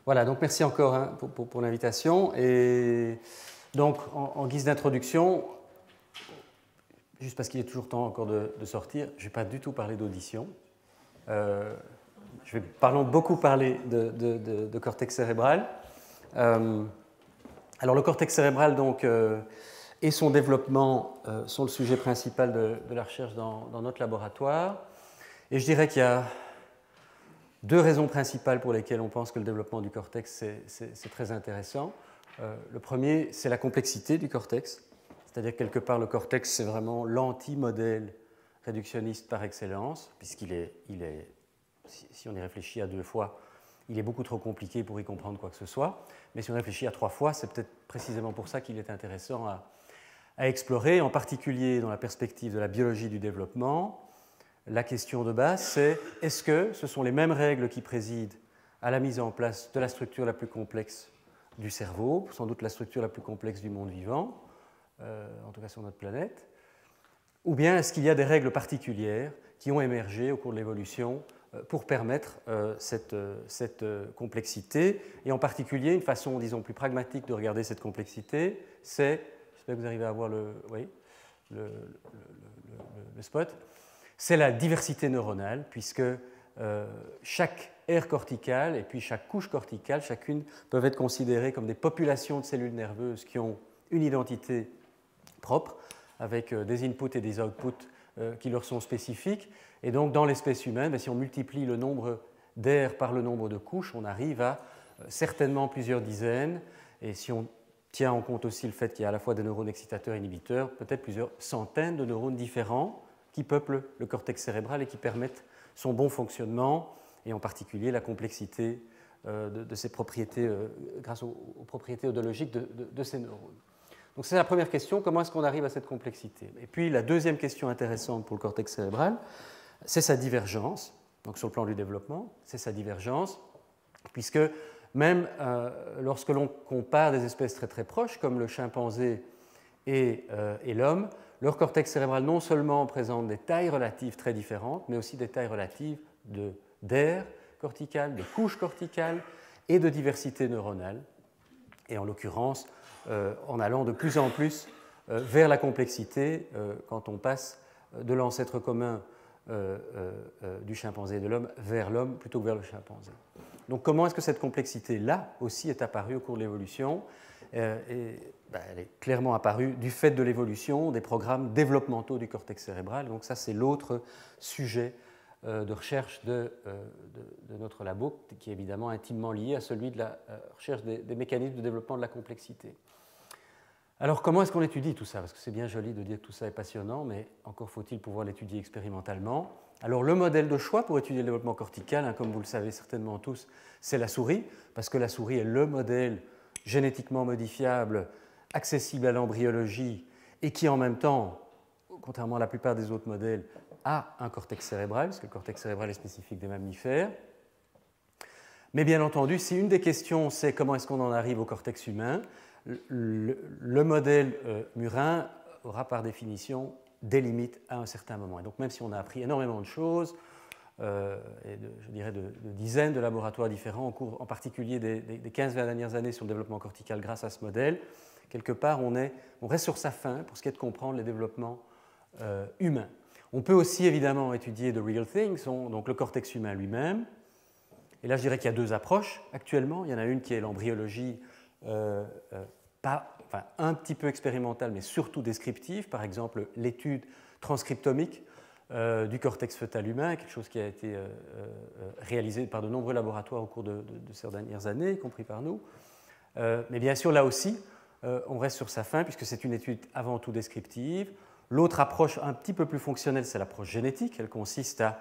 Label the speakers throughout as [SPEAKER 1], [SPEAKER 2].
[SPEAKER 1] Voilà, donc merci encore hein, pour l'invitation. Et donc, en guise d'introduction, juste parce qu'il est toujours temps encore de sortir, je ne vais pas du tout parler d'audition. Je vais beaucoup parler de cortex cérébral. Alors, le cortex cérébral, donc, et son développement sont le sujet principal de la recherche dans notre laboratoire. Et je dirais qu'il y a deux raisons principales pour lesquelles on pense que le développement du cortex, c'est très intéressant. Le premier, c'est la complexité du cortex. C'est-à-dire, quelque part, le cortex, c'est vraiment l'anti-modèle réductionniste par excellence, puisqu'il est, si on y réfléchit à 2 fois, il est beaucoup trop compliqué pour y comprendre quoi que ce soit. Mais si on réfléchit à 3 fois, c'est peut-être précisément pour ça qu'il est intéressant à explorer, en particulier dans la perspective de la biologie du développement. La question de base, c'est est-ce que ce sont les mêmes règles qui président à la mise en place de la structure la plus complexe du cerveau, sans doute la structure la plus complexe du monde vivant, en tout cas sur notre planète, ou bien est-ce qu'il y a des règles particulières qui ont émergé au cours de l'évolution pour permettre cette complexité, et en particulier une façon, disons, plus pragmatique de regarder cette complexité, c'est, j'espère que vous arrivez à voir le spot, c'est la diversité neuronale, puisque chaque aire corticale et puis chaque couche corticale, chacune, peuvent être considérées comme des populations de cellules nerveuses qui ont une identité propre, avec des inputs et des outputs qui leur sont spécifiques. Et donc, dans l'espèce humaine, si on multiplie le nombre d'aires par le nombre de couches, on arrive à certainement plusieurs dizaines. Et si on tient en compte aussi le fait qu'il y a à la fois des neurones excitateurs et inhibiteurs, peut-être plusieurs centaines de neurones différents qui peuplent le cortex cérébral et qui permettent son bon fonctionnement, et en particulier la complexité de ses propriétés, grâce aux propriétés odologiques de ces neurones. Donc c'est la première question, comment est-ce qu'on arrive à cette complexité? Et puis la deuxième question intéressante pour le cortex cérébral, c'est sa divergence, donc sur le plan du développement, c'est sa divergence, puisque même lorsque l'on compare des espèces très très proches, comme le chimpanzé et l'homme, leur cortex cérébral non seulement présente des tailles relatives très différentes, mais aussi des tailles relatives d'aires corticales, de couches corticales et de diversité neuronale. Et en l'occurrence, en allant de plus en plus vers la complexité quand on passe de l'ancêtre commun du chimpanzé et de l'homme vers l'homme plutôt que vers le chimpanzé. Donc comment est-ce que cette complexité-là aussi est apparue au cours de l'évolution? Elle est clairement apparue du fait de l'évolution des programmes développementaux du cortex cérébral. Donc ça, c'est l'autre sujet de recherche de notre labo, qui est évidemment intimement lié à celui de la recherche des mécanismes de développement de la complexité. Alors, comment est-ce qu'on étudie tout ça? Parce que c'est bien joli de dire que tout ça est passionnant, mais encore faut-il pouvoir l'étudier expérimentalement. Alors, le modèle de choix pour étudier le développement cortical, comme vous le savez certainement tous, c'est la souris, parce que la souris est le modèle génétiquement modifiable, accessible à l'embryologie, et qui en même temps, contrairement à la plupart des autres modèles, a un cortex cérébral, parce que le cortex cérébral est spécifique des mammifères. Mais bien entendu, si une des questions c'est comment est-ce qu'on en arrive au cortex humain, le modèle murin aura par définition des limites à un certain moment. Et donc même si on a appris énormément de choses, je dirais de dizaines de laboratoires différents, en particulier des 15-20 dernières années sur le développement cortical grâce à ce modèle, quelque part on reste sur sa fin pour ce qui est de comprendre les développements humains. On peut aussi évidemment étudier the real things, donc le cortex humain lui-même. Et là je dirais qu'il y a deux approches actuellement. Il y en a une qui est l'embryologie un petit peu expérimentale, mais surtout descriptive, par exemple l'étude transcriptomique du cortex fœtal humain, quelque chose qui a été réalisé par de nombreux laboratoires au cours de ces dernières années, y compris par nous. Mais bien sûr, là aussi, on reste sur sa fin, puisque c'est une étude avant tout descriptive. L'autre approche un petit peu plus fonctionnelle, c'est l'approche génétique. Elle consiste à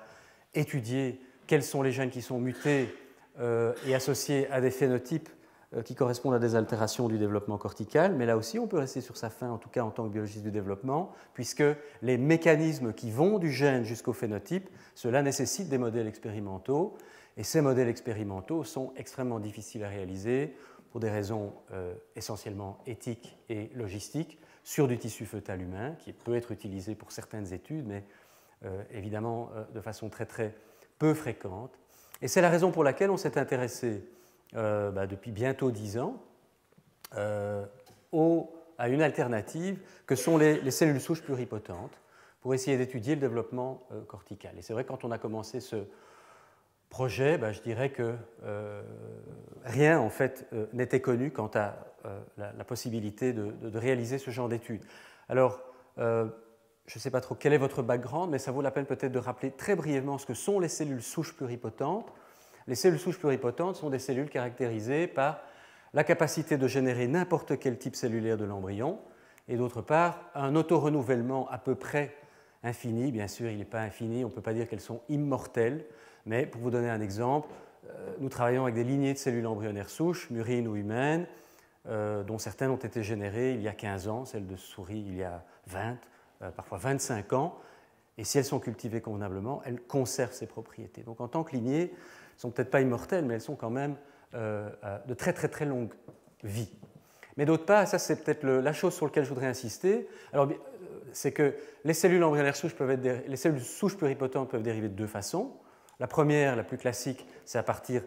[SPEAKER 1] étudier quels sont les gènes qui sont mutés et associés à des phénotypes qui correspondent à des altérations du développement cortical, mais là aussi on peut rester sur sa fin, en tout cas en tant que biologiste du développement, puisque les mécanismes qui vont du gène jusqu'au phénotype, cela nécessite des modèles expérimentaux, et ces modèles expérimentaux sont extrêmement difficiles à réaliser pour des raisons essentiellement éthiques et logistiques, sur du tissu fœtal humain, qui peut être utilisé pour certaines études, mais évidemment de façon très très peu fréquente. Et c'est la raison pour laquelle on s'est intéressé depuis bientôt 10 ans à une alternative que sont les cellules souches pluripotentes pour essayer d'étudier le développement cortical. Et c'est vrai que quand on a commencé ce projet, je dirais que rien en fait n'était connu quant à la possibilité de réaliser ce genre d'études. Alors, je ne sais pas trop quel est votre background, mais ça vaut la peine peut-être de rappeler très brièvement ce que sont les cellules souches pluripotentes. Les cellules souches pluripotentes sont des cellules caractérisées par la capacité de générer n'importe quel type cellulaire de l'embryon et d'autre part un autorenouvellement à peu près infini. Bien sûr, il n'est pas infini, on ne peut pas dire qu'elles sont immortelles, mais pour vous donner un exemple, nous travaillons avec des lignées de cellules embryonnaires souches, murines ou humaines, dont certaines ont été générées il y a 15 ans, celles de souris il y a 20, parfois 25 ans, et si elles sont cultivées convenablement, elles conservent ces propriétés. Donc en tant que lignées, elles ne sont peut-être pas immortelles, mais elles sont quand même de très très très longue vie. Mais d'autre part, ça c'est peut-être la chose sur laquelle je voudrais insister, c'est que les cellules embryonnaires souches les cellules souches pluripotentes peuvent dériver de deux façons. La première, la plus classique, c'est à partir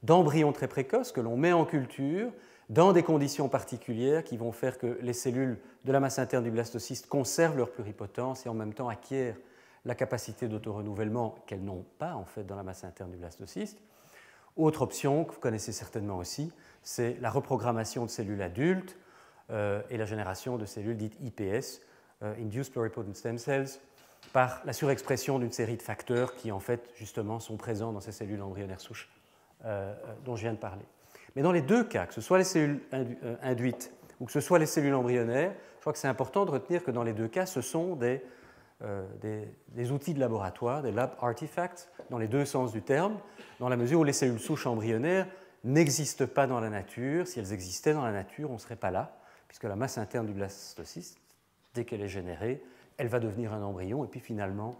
[SPEAKER 1] d'embryons très précoces que l'on met en culture dans des conditions particulières qui vont faire que les cellules de la masse interne du blastocyste conservent leur pluripotence et en même temps acquièrent la capacité d'autorenouvellement qu'elles n'ont pas en fait dans la masse interne du blastocyste. Autre option que vous connaissez certainement aussi, c'est la reprogrammation de cellules adultes et la génération de cellules dites IPS, Induced Pluripotent Stem Cells, par la surexpression d'une série de facteurs qui en fait justement sont présents dans ces cellules embryonnaires souches dont je viens de parler. Mais dans les deux cas, que ce soit les cellules induites ou que ce soit les cellules embryonnaires, je crois que c'est important de retenir que dans les deux cas, ce sont des outils de laboratoire, des lab artifacts, dans les deux sens du terme, dans la mesure où les cellules souches embryonnaires n'existent pas dans la nature. Si elles existaient dans la nature, on ne serait pas là, puisque la masse interne du blastocyste, dès qu'elle est générée, elle va devenir un embryon et puis finalement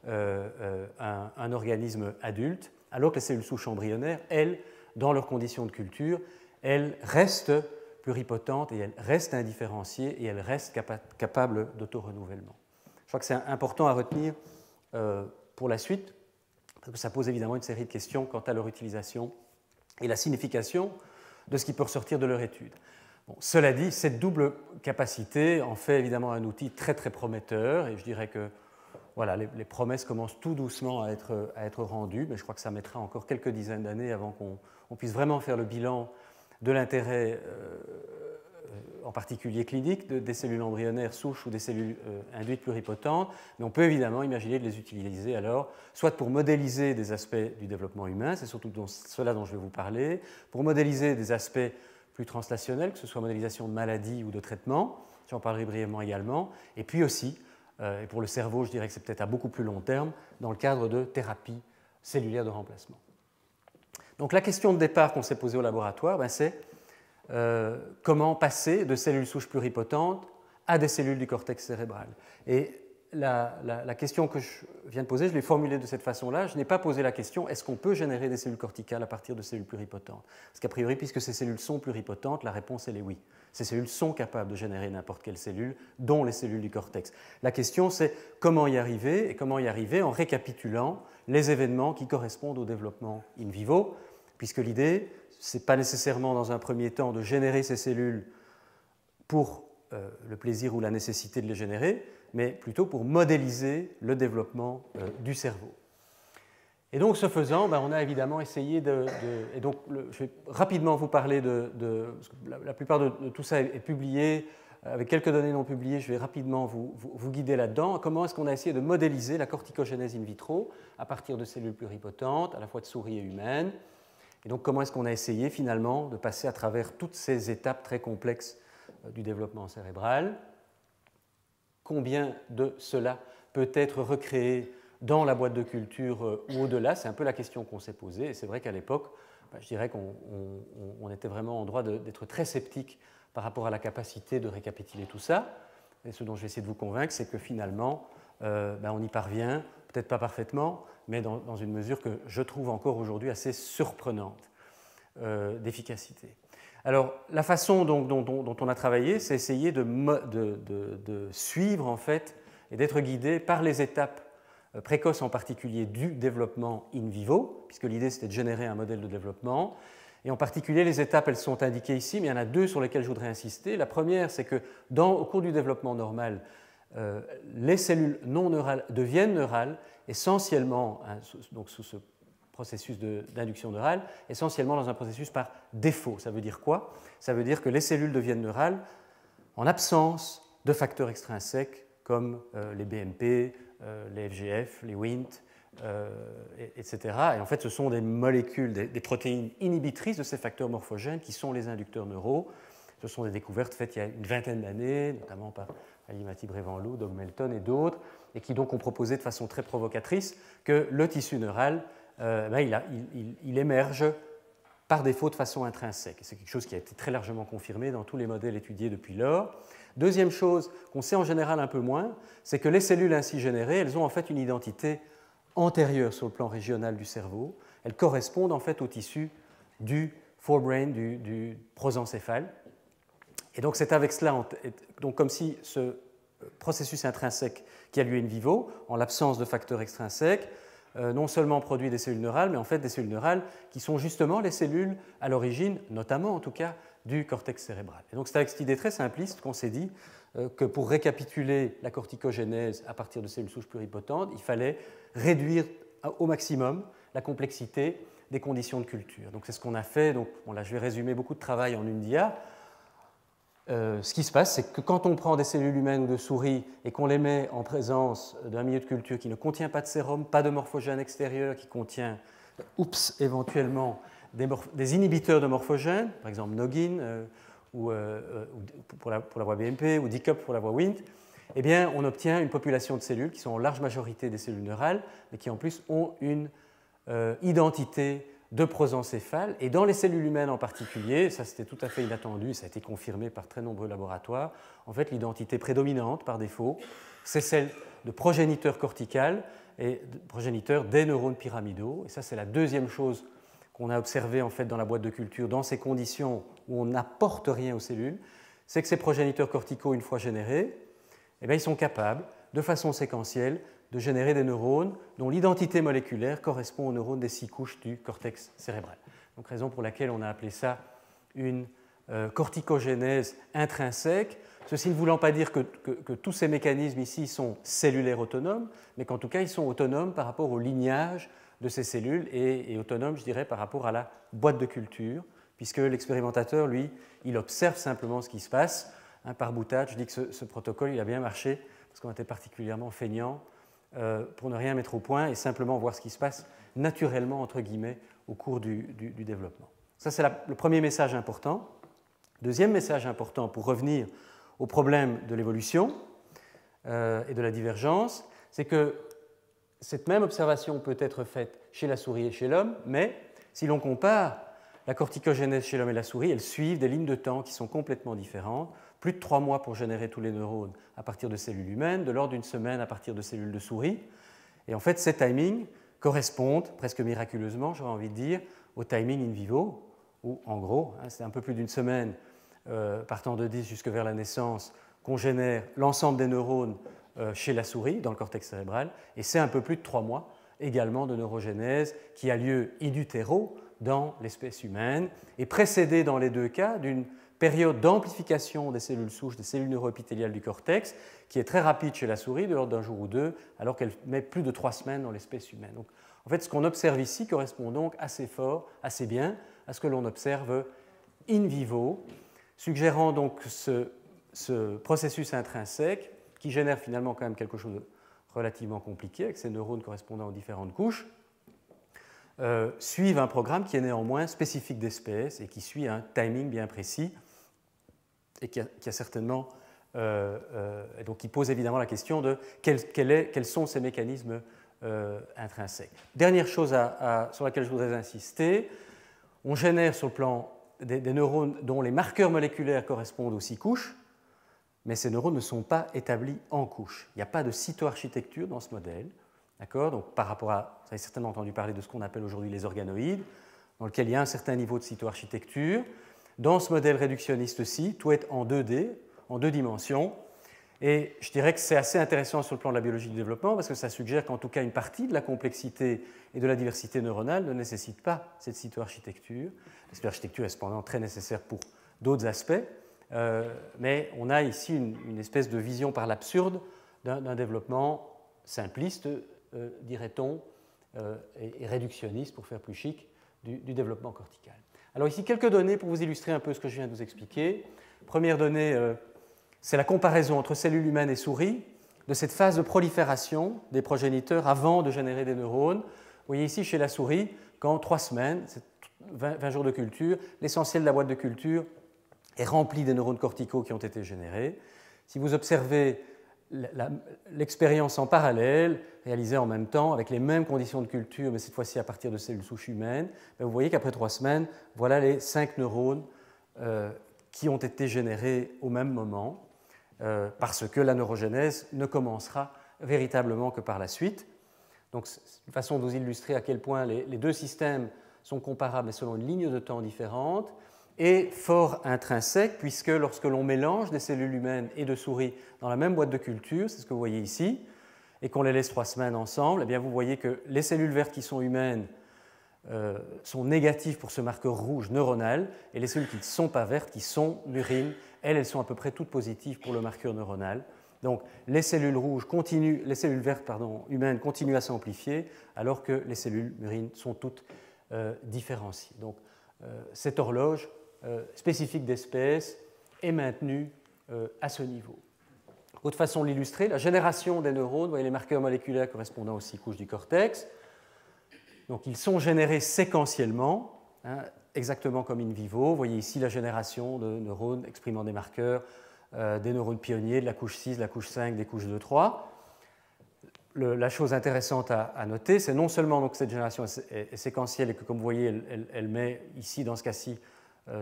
[SPEAKER 1] un organisme adulte, alors que les cellules souches embryonnaires, elles, dans leurs conditions de culture, elles restent pluripotentes et elles restent indifférenciées et elles restent capables d'autorenouvellement. Je crois que c'est important à retenir pour la suite, parce que ça pose évidemment une série de questions quant à leur utilisation et la signification de ce qui peut ressortir de leur étude. Bon, cela dit, cette double capacité en fait évidemment un outil très très prometteur et je dirais que voilà, les promesses commencent tout doucement à être rendues, mais je crois que ça mettra encore quelques dizaines d'années avant qu'on puisse vraiment faire le bilan de l'intérêt en particulier clinique des cellules embryonnaires souches ou des cellules induites pluripotentes, mais on peut évidemment imaginer de les utiliser alors, soit pour modéliser des aspects du développement humain, c'est surtout cela dont je vais vous parler, pour modéliser des aspects plus translationnels, que ce soit modélisation de maladies ou de traitements, j'en parlerai brièvement également, et puis aussi, et pour le cerveau, je dirais que c'est peut-être à beaucoup plus long terme, dans le cadre de thérapie cellulaire de remplacement. Donc la question de départ qu'on s'est posée au laboratoire, c'est comment passer de cellules souches pluripotentes à des cellules du cortex cérébral. Et la question que je viens de poser, je l'ai formulée de cette façon-là. Je n'ai pas posé la question est-ce qu'on peut générer des cellules corticales à partir de cellules pluripotentes? Parce qu'a priori, puisque ces cellules sont pluripotentes, la réponse elle est oui. Ces cellules sont capables de générer n'importe quelle cellule, dont les cellules du cortex. La question c'est comment y arriver, et comment y arriver en récapitulant les événements qui correspondent au développement in vivo, puisque l'idée, ce n'est pas nécessairement dans un premier temps de générer ces cellules pour le plaisir ou la nécessité de les générer, mais plutôt pour modéliser le développement du cerveau. Et donc, ce faisant, on a évidemment essayé et donc, je vais rapidement vous parler parce que la plupart de tout ça est publié, avec quelques données non publiées, je vais rapidement vous guider là-dedans. Comment est-ce qu'on a essayé de modéliser la corticogénèse in vitro à partir de cellules pluripotentes, à la fois de souris et humaines. Et donc, comment est-ce qu'on a essayé finalement de passer à travers toutes ces étapes très complexes du développement cérébral? Combien de cela peut être recréé dans la boîte de culture ou au-delà? C'est un peu la question qu'on s'est posée. Et c'est vrai qu'à l'époque, je dirais qu'on était vraiment en droit d'être très sceptique par rapport à la capacité de récapituler tout ça. Et ce dont je vais essayer de vous convaincre, c'est que finalement, on y parvient, peut-être pas parfaitement, mais dans une mesure que je trouve encore aujourd'hui assez surprenante d'efficacité. Alors, la façon dont on a travaillé, c'est essayer de suivre en fait et d'être guidé par les étapes précoces en particulier du développement in vivo, puisque l'idée c'était de générer un modèle de développement, Et en particulier, les étapes, elles sont indiquées ici, mais il y en a deux sur lesquelles je voudrais insister. La première, c'est que au cours du développement normal, les cellules non neurales deviennent neurales essentiellement, donc sous ce processus d'induction neurale, essentiellement dans un processus par défaut. Ça veut dire quoi? Ça veut dire que les cellules deviennent neurales en absence de facteurs extrinsèques comme les BMP, les FGF, les Wnt, etc. Et en fait, ce sont des molécules, des protéines inhibitrices de ces facteurs morphogènes qui sont les inducteurs neuraux. Ce sont des découvertes faites il y a une vingtaine d'années, notamment par Alimati Brevanlou, Doug Melton et d'autres, et qui donc ont proposé de façon très provocatrice que le tissu neural, il émerge par défaut de façon intrinsèque. C'est quelque chose qui a été très largement confirmé dans tous les modèles étudiés depuis lors. Deuxième chose qu'on sait en général un peu moins, c'est que les cellules ainsi générées, elles ont en fait une identité antérieure sur le plan régional du cerveau. Elles correspondent en fait au tissu du forebrain, du prosencéphale. Et donc c'est avec cela, donc comme si ce processus intrinsèque qui a lieu in vivo, en l'absence de facteurs extrinsèques, non seulement produit des cellules neurales, mais en fait des cellules neurales qui sont justement les cellules à l'origine, notamment en tout cas, du cortex cérébral. Et donc c'est avec cette idée très simpliste qu'on s'est dit que pour récapituler la corticogénèse à partir de cellules souches pluripotentes, il fallait réduire au maximum la complexité des conditions de culture. Donc c'est ce qu'on a fait. Donc, bon, là, je vais résumer beaucoup de travail en une dia. Ce qui se passe, c'est que quand on prend des cellules humaines ou de souris et qu'on les met en présence d'un milieu de culture qui ne contient pas de sérum, pas de morphogène extérieur, qui contient, éventuellement, des inhibiteurs de morphogènes, par exemple Noggin pour la voie BMP ou DICUP pour la voie Wnt, eh bien, on obtient une population de cellules qui sont en large majorité des cellules neurales, mais qui en plus ont une identité de prosencéphale. Et dans les cellules humaines en particulier, ça c'était tout à fait inattendu, ça a été confirmé par très nombreux laboratoires, en fait l'identité prédominante par défaut, c'est celle de progéniteur cortical et de progéniteur des neurones pyramidaux. Et ça c'est la deuxième chose qu'on a observée en fait dans la boîte de culture, dans ces conditions où on n'apporte rien aux cellules, c'est que ces progéniteurs corticaux, une fois générés, eh bien, ils sont capables, de façon séquentielle, de générer des neurones dont l'identité moléculaire correspond aux neurones des 6 couches du cortex cérébral. Donc, raison pour laquelle on a appelé ça une corticogénèse intrinsèque, ceci ne voulant pas dire que tous ces mécanismes ici sont cellulaires autonomes, mais qu'en tout cas ils sont autonomes par rapport au lignage de ces cellules et autonomes, je dirais, par rapport à la boîte de culture, puisque l'expérimentateur, lui, il observe simplement ce qui se passe. Par boutade, je dis que ce protocole il a bien marché, parce qu'on était particulièrement feignant pour ne rien mettre au point et simplement voir ce qui se passe naturellement, entre guillemets, au cours du développement. Ça, c'est le premier message important. Deuxième message important pour revenir au problème de l'évolution et de la divergence, c'est que cette même observation peut être faite chez la souris et chez l'homme, mais si l'on compare la corticogénèse chez l'homme et la souris, elles suivent des lignes de temps qui sont complètement différentes. Plus de 3 mois pour générer tous les neurones à partir de cellules humaines, de l'ordre d'une semaine à partir de cellules de souris. Et en fait, ces timings correspondent, presque miraculeusement, j'aurais envie de dire, au timing in vivo, où en gros, c'est un peu plus d'une semaine, partant de 10 jusque vers la naissance, qu'on génère l'ensemble des neurones chez la souris, dans le cortex cérébral, et c'est un peu plus de 3 mois également de neurogénèse qui a lieu in utero dans l'espèce humaine, et précédée dans les deux cas d'une période d'amplification des cellules souches, des cellules neuroépithéliales du cortex, qui est très rapide chez la souris, de l'ordre d'un jour ou deux, alors qu'elle met plus de 3 semaines dans l'espèce humaine. Donc, en fait, ce qu'on observe ici correspond donc assez fort, assez bien à ce que l'on observe in vivo, suggérant donc ce processus intrinsèque qui génère finalement quand même quelque chose de relativement compliqué, avec ces neurones correspondant aux différentes couches, suivent un programme qui est néanmoins spécifique d'espèce et qui suit un timing bien précis et qui a certainement, donc qui pose évidemment la question de quels sont ces mécanismes intrinsèques. Dernière chose sur laquelle je voudrais insister, on génère sur le plan des neurones dont les marqueurs moléculaires correspondent aux 6 couches, mais ces neurones ne sont pas établis en couches. Il n'y a pas de cytoarchitecture dans ce modèle. D'accord ? Donc, par rapport à, vous avez certainement entendu parler de ce qu'on appelle aujourd'hui les organoïdes, dans lequel il y a un certain niveau de cytoarchitecture. Dans ce modèle réductionniste-ci, tout est en 2D, en 2 dimensions, Et je dirais que c'est assez intéressant sur le plan de la biologie du développement parce que ça suggère qu'en tout cas une partie de la complexité et de la diversité neuronale ne nécessite pas cette cytoarchitecture. La cytoarchitecture est cependant très nécessaire pour d'autres aspects, mais on a ici une espèce de vision par l'absurde d'un développement simpliste, dirait-on, et réductionniste, pour faire plus chic, du développement cortical. Alors ici, quelques données pour vous illustrer un peu ce que je viens de vous expliquer. Première donnée, c'est la comparaison entre cellules humaines et souris de cette phase de prolifération des progéniteurs avant de générer des neurones. Vous voyez ici chez la souris, qu'en 3 semaines, 20 jours de culture, l'essentiel de la boîte de culture est rempli des neurones corticaux qui ont été générés. Si vous observez l'expérience en parallèle, réalisée en même temps, avec les mêmes conditions de culture, mais cette fois-ci à partir de cellules souches humaines, vous voyez qu'après 3 semaines, voilà les 5 neurones qui ont été générés au même moment, parce que la neurogénèse ne commencera véritablement que par la suite. Donc, c'est une façon de vous illustrer à quel point les deux systèmes sont comparables, mais selon une ligne de temps différente, et fort intrinsèque, puisque lorsque l'on mélange des cellules humaines et de souris dans la même boîte de culture, c'est ce que vous voyez ici, et qu'on les laisse 3 semaines ensemble, eh bien vous voyez que les cellules vertes qui sont humaines sont négatives pour ce marqueur rouge neuronal, et les cellules qui ne sont pas vertes, qui sont murines, elles sont à peu près toutes positives pour le marqueur neuronal. Donc les cellules vertes humaines continuent à s'amplifier, alors que les cellules murines sont toutes différenciées. Donc cette horloge spécifique d'espèce est maintenue à ce niveau. Autre façon de l'illustrer, la génération des neurones, vous voyez les marqueurs moléculaires correspondant aux 6 couches du cortex. Donc ils sont générés séquentiellement, exactement comme in vivo. Vous voyez ici la génération de neurones exprimant des marqueurs, des neurones pionniers de la couche 6, de la couche 5, des couches 2, 3. La chose intéressante à noter, c'est non seulement donc, cette génération est séquentielle et que, comme vous voyez, elle met ici, dans ce cas-ci,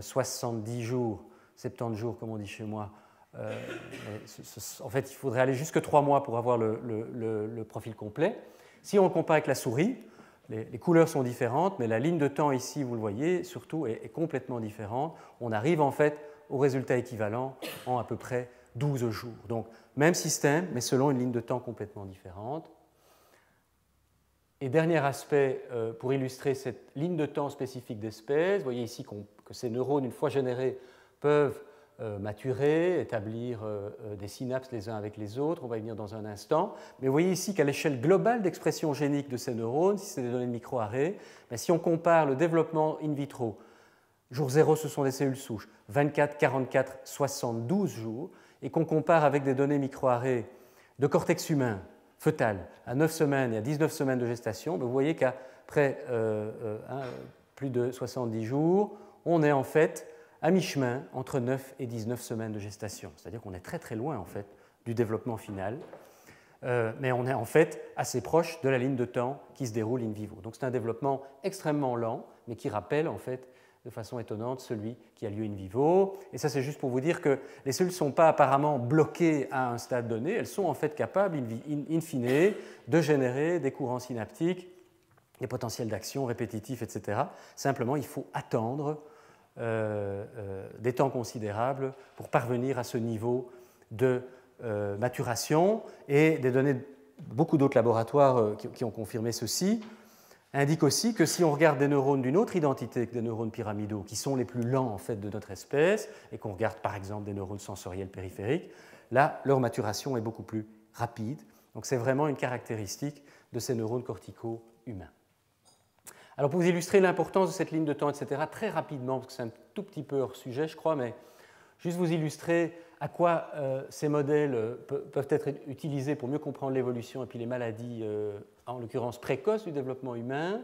[SPEAKER 1] 70 jours, 70 jours, comme on dit chez moi. En fait, il faudrait aller jusque 3 mois pour avoir le profil complet. Si on le compare avec la souris, les couleurs sont différentes, mais la ligne de temps ici, vous le voyez, surtout est complètement différente. On arrive en fait au résultat équivalent en à peu près 12 jours. Donc, même système, mais selon une ligne de temps complètement différente. Et dernier aspect, pour illustrer cette ligne de temps spécifique d'espèce, vous voyez ici que ces neurones, une fois générés, peuvent maturer, établir des synapses les uns avec les autres, on va y venir dans un instant. Mais vous voyez ici qu'à l'échelle globale d'expression génique de ces neurones, si c'est des données de microarrays, si on compare le développement in vitro, jour 0, ce sont des cellules souches, 24, 44, 72 jours, et qu'on compare avec des données microarrays de cortex humain, fœtal, à 9 semaines et à 19 semaines de gestation, vous voyez qu'après plus de 70 jours, on est en fait à mi-chemin entre 9 et 19 semaines de gestation. C'est-à-dire qu'on est très très loin en fait du développement final, mais on est en fait assez proche de la ligne de temps qui se déroule in vivo. Donc c'est un développement extrêmement lent, mais qui rappelle en fait de façon étonnante celui qui a lieu in vivo. Et ça, c'est juste pour vous dire que les cellules ne sont pas apparemment bloquées à un stade donné, elles sont en fait capables, in fine, de générer des courants synaptiques, des potentiels d'action répétitifs, etc. Simplement, il faut attendre des temps considérables pour parvenir à ce niveau de maturation. Et des données de beaucoup d'autres laboratoires qui ont confirmé ceci indique aussi que si on regarde des neurones d'une autre identité que des neurones pyramidaux, qui sont les plus lents en fait de notre espèce, et qu'on regarde par exemple des neurones sensoriels périphériques, là, leur maturation est beaucoup plus rapide. Donc c'est vraiment une caractéristique de ces neurones corticaux humains. Alors pour vous illustrer l'importance de cette ligne de temps, etc., très rapidement, parce que c'est un tout petit peu hors sujet, je crois, mais juste vous illustrer à quoi ces modèles peuvent être utilisés pour mieux comprendre l'évolution et puis les maladies, en l'occurrence précoces du développement humain.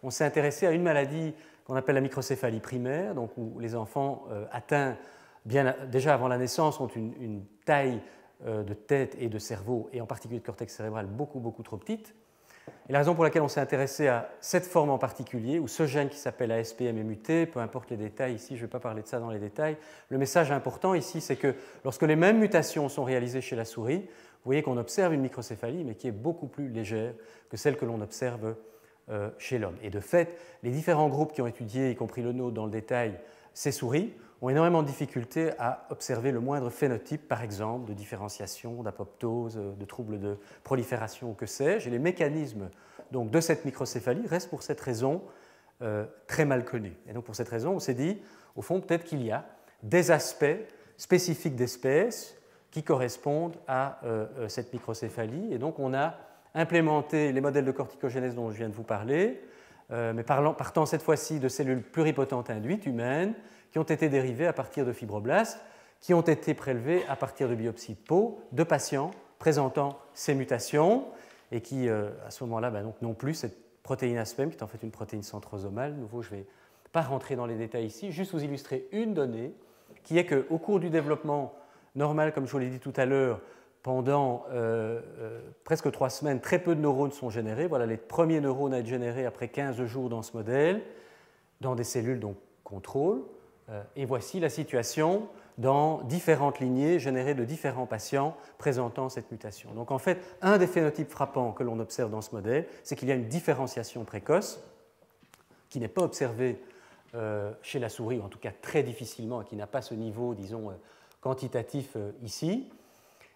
[SPEAKER 1] On s'est intéressé à une maladie qu'on appelle la microcéphalie primaire, donc où les enfants atteints déjà avant la naissance ont une taille de tête et de cerveau, et en particulier de cortex cérébral, beaucoup trop petite. Et la raison pour laquelle on s'est intéressé à cette forme en particulier, où ce gène qui s'appelle ASPM est muté, peu importe les détails ici, je ne vais pas parler de ça dans les détails, le message important ici, c'est que lorsque les mêmes mutations sont réalisées chez la souris, vous voyez qu'on observe une microcéphalie, mais qui est beaucoup plus légère que celle que l'on observe chez l'homme. Et de fait, les différents groupes qui ont étudié, y compris le nôtre dans le détail, ces souris, ont énormément de difficultés à observer le moindre phénotype, par exemple, de différenciation, d'apoptose, de troubles de prolifération ou que sais-je. Et les mécanismes donc, de cette microcéphalie restent pour cette raison très mal connus. Et donc pour cette raison, on s'est dit, au fond, peut-être qu'il y a des aspects spécifiques d'espèces qui correspondent à cette microcéphalie. Et donc on a implémenté les modèles de corticogénèse dont je viens de vous parler, mais partant cette fois-ci de cellules pluripotentes induites humaines qui ont été dérivées à partir de fibroblastes, qui ont été prélevés à partir de biopsies de peau de patients présentant ces mutations et qui, à ce moment-là, donc, n'ont plus cette protéine ASPEM, qui est en fait une protéine centrosomale. De nouveau, je ne vais pas rentrer dans les détails ici, juste vous illustrer une donnée qui est qu'au cours du développement normal, comme je vous l'ai dit tout à l'heure, pendant presque 3 semaines, très peu de neurones sont générés. Voilà les premiers neurones à être générés après 15 jours dans ce modèle, dans des cellules donc contrôle. Et voici la situation dans différentes lignées générées de différents patients présentant cette mutation. Donc en fait, un des phénotypes frappants que l'on observe dans ce modèle, c'est qu'il y a une différenciation précoce qui n'est pas observée chez la souris, ou en tout cas très difficilement, et qui n'a pas ce niveau, disons, quantitatif ici,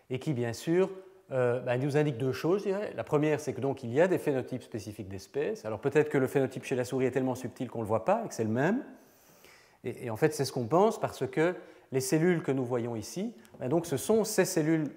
[SPEAKER 1] et qui, bien sûr, nous indique 2 choses, je dirais. La première, c'est que donc il y a des phénotypes spécifiques d'espèces. Alors peut-être que le phénotype chez la souris est tellement subtil qu'on ne le voit pas, et que c'est le même. Et en fait, c'est ce qu'on pense, parce que les cellules que nous voyons ici, donc ce sont ces cellules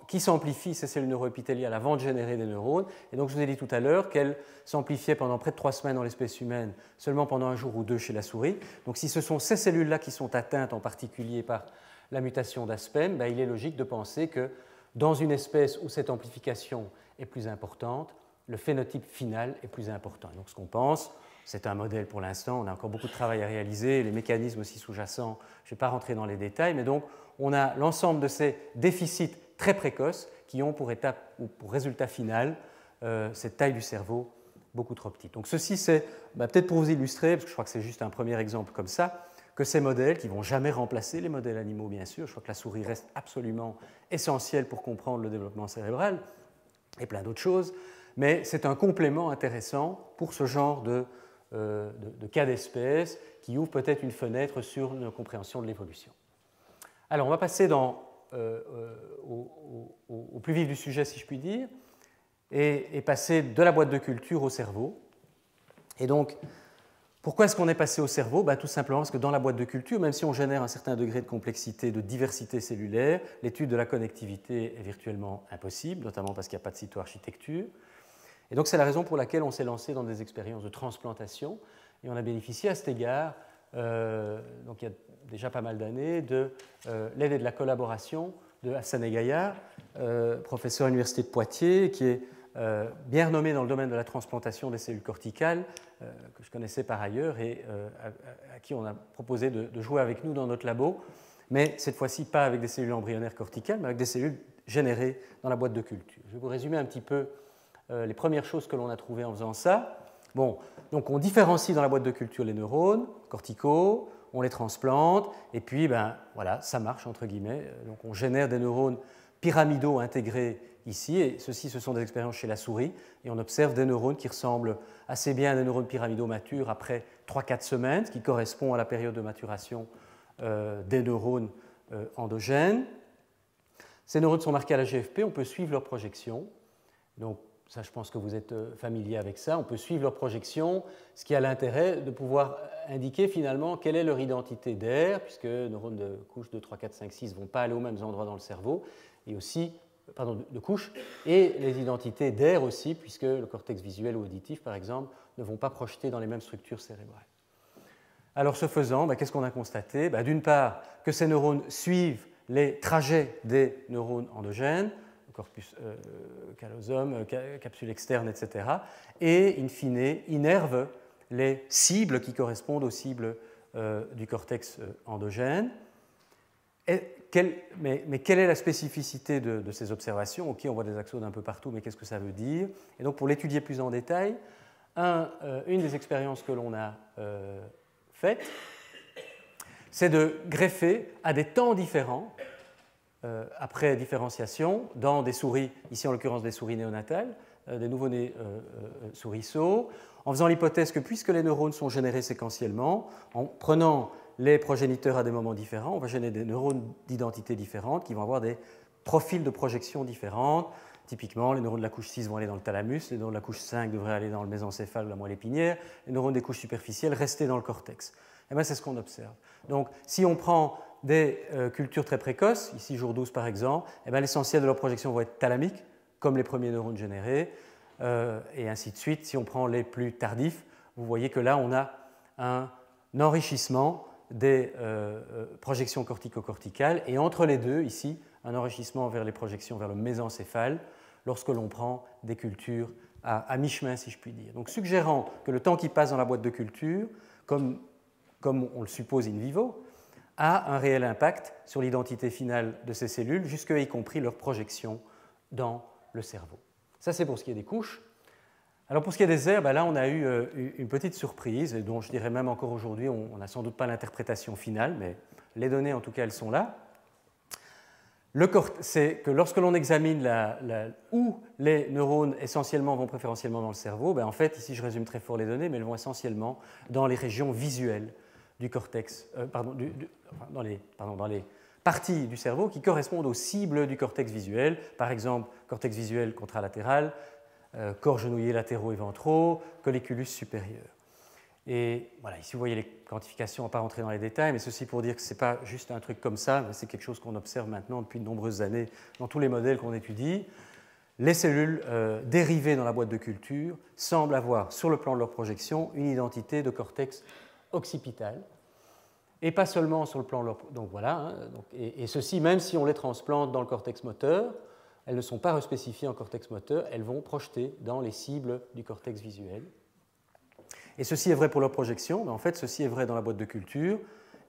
[SPEAKER 1] qui s'amplifient, ces cellules neuroépithéliales, avant de générer des neurones. Et donc je vous ai dit tout à l'heure qu'elles s'amplifiaient pendant près de 3 semaines dans l'espèce humaine, seulement pendant 1 jour ou 2 chez la souris. Donc si ce sont ces cellules-là qui sont atteintes en particulier par la mutation d'ASPEM, il est logique de penser que dans une espèce où cette amplification est plus importante, le phénotype final est plus important. Donc ce qu'on pense, c'est un modèle pour l'instant, on a encore beaucoup de travail à réaliser, les mécanismes aussi sous-jacents, je ne vais pas rentrer dans les détails, mais donc on a l'ensemble de ces déficits très précoces qui ont pour étape ou pour résultat final cette taille du cerveau beaucoup trop petite. Donc ceci, c'est peut-être pour vous illustrer, parce que je crois que c'est juste un premier exemple comme ça, que ces modèles, qui ne vont jamais remplacer les modèles animaux, bien sûr, je crois que la souris reste absolument essentielle pour comprendre le développement cérébral et plein d'autres choses, mais c'est un complément intéressant pour ce genre de cas d'espèces qui ouvre peut-être une fenêtre sur une compréhension de l'évolution. Alors, on va passer au plus vif du sujet, si je puis dire, et passer de la boîte de culture au cerveau. Et donc, pourquoi est-ce qu'on est passé au cerveau? Tout simplement parce que dans la boîte de culture, même si on génère un certain degré de complexité, de diversité cellulaire, l'étude de la connectivité est virtuellement impossible, notamment parce qu'il n'y a pas de cytoarchitecture. Et donc, c'est la raison pour laquelle on s'est lancé dans des expériences de transplantation et on a bénéficié à cet égard, donc il y a déjà pas mal d'années, de l'aide et de la collaboration de Hassan Gaillard, professeur à l'Université de Poitiers, qui est bien renommé dans le domaine de la transplantation des cellules corticales, que je connaissais par ailleurs et à qui on a proposé de jouer avec nous dans notre labo, mais cette fois-ci pas avec des cellules embryonnaires corticales, mais avec des cellules générées dans la boîte de culture. Je vais vous résumer un petit peu les premières choses que l'on a trouvées en faisant ça. Bon, donc on différencie dans la boîte de culture les neurones corticaux, on les transplante, et puis voilà, ça marche entre guillemets. Donc on génère des neurones pyramidaux intégrés ici, et ceci, ce sont des expériences chez la souris, et on observe des neurones qui ressemblent assez bien à des neurones pyramidaux matures après 3-4 semaines, ce qui correspond à la période de maturation des neurones endogènes. Ces neurones sont marqués à la GFP, on peut suivre leur projection. Donc, ça, je pense que vous êtes familier avec ça. On peut suivre leur projection, ce qui a l'intérêt de pouvoir indiquer finalement quelle est leur identité d'air, puisque les neurones de couche 2, 3, 4, 5, 6 ne vont pas aller aux mêmes endroits dans le cerveau, et aussi, de couche, et les identités d'air aussi, puisque le cortex visuel ou auditif, par exemple, ne vont pas projeter dans les mêmes structures cérébrales. Alors, ce faisant, qu'est-ce qu'on a constaté? D'une part, que ces neurones suivent les trajets des neurones endogènes, corpus callosum, capsule externe, etc. Et, in fine, innervent les cibles qui correspondent aux cibles du cortex endogène. Mais quelle est la spécificité de ces observations? Ok, on voit des axones un peu partout, mais qu'est-ce que ça veut dire? Et donc, pour l'étudier plus en détail, une des expériences que l'on a faites, c'est de greffer à des temps différents, après différenciation, dans des souris, ici en l'occurrence des souris néonatales, des nouveau-nés souriceaux, en faisant l'hypothèse que puisque les neurones sont générés séquentiellement, en prenant les progéniteurs à des moments différents, on va générer des neurones d'identité différentes qui vont avoir des profils de projection différents. Typiquement, les neurones de la couche 6 vont aller dans le thalamus, les neurones de la couche 5 devraient aller dans le mésencéphale ou la moelle épinière, les neurones des couches superficielles rester dans le cortex. Et bien, c'est ce qu'on observe. Donc, si on prend des cultures très précoces, ici jour 12 par exemple, et bien, l'essentiel de leur projection va être thalamique, comme les premiers neurones générés, et ainsi de suite. Si on prend les plus tardifs, vous voyez que là, on a un enrichissement des projections cortico-corticales, et entre les deux, ici, un enrichissement vers les projections vers le mésencéphale, lorsque l'on prend des cultures à mi-chemin, si je puis dire. Donc, suggérant que le temps qui passe dans la boîte de culture, comme on le suppose in vivo, a un réel impact sur l'identité finale de ces cellules, jusque y compris leur projection dans le cerveau. Ça, c'est pour ce qui est des couches. Alors, pour ce qui est des aires, ben là, on a eu une petite surprise, et dont je dirais même encore aujourd'hui, on n'a sans doute pas l'interprétation finale, mais les données, en tout cas, elles sont là. C'est que lorsque l'on examine où les neurones essentiellement vont préférentiellement dans le cerveau, ben en fait, ici je résume très fort les données, mais elles vont essentiellement dans les régions visuelles du cortex, dans les parties du cerveau qui correspondent aux cibles du cortex visuel, par exemple cortex visuel contralatéral, corps genouillés latéraux et ventraux, colliculus supérieur. Et voilà, ici vous voyez les quantifications, on ne va pas rentrer dans les détails, mais ceci pour dire que ce n'est pas juste un truc comme ça, mais c'est quelque chose qu'on observe maintenant depuis de nombreuses années dans tous les modèles qu'on étudie. Les cellules dérivées dans la boîte de culture semblent avoir, sur le plan de leur projection, une identité de cortex occipital, et pas seulement sur le plan de leur... Donc voilà, hein, et ceci, même si on les transplante dans le cortex moteur, elles ne sont pas respécifiées en cortex moteur, elles vont projeter dans les cibles du cortex visuel. Et ceci est vrai pour leur projection, mais en fait, ceci est vrai dans la boîte de culture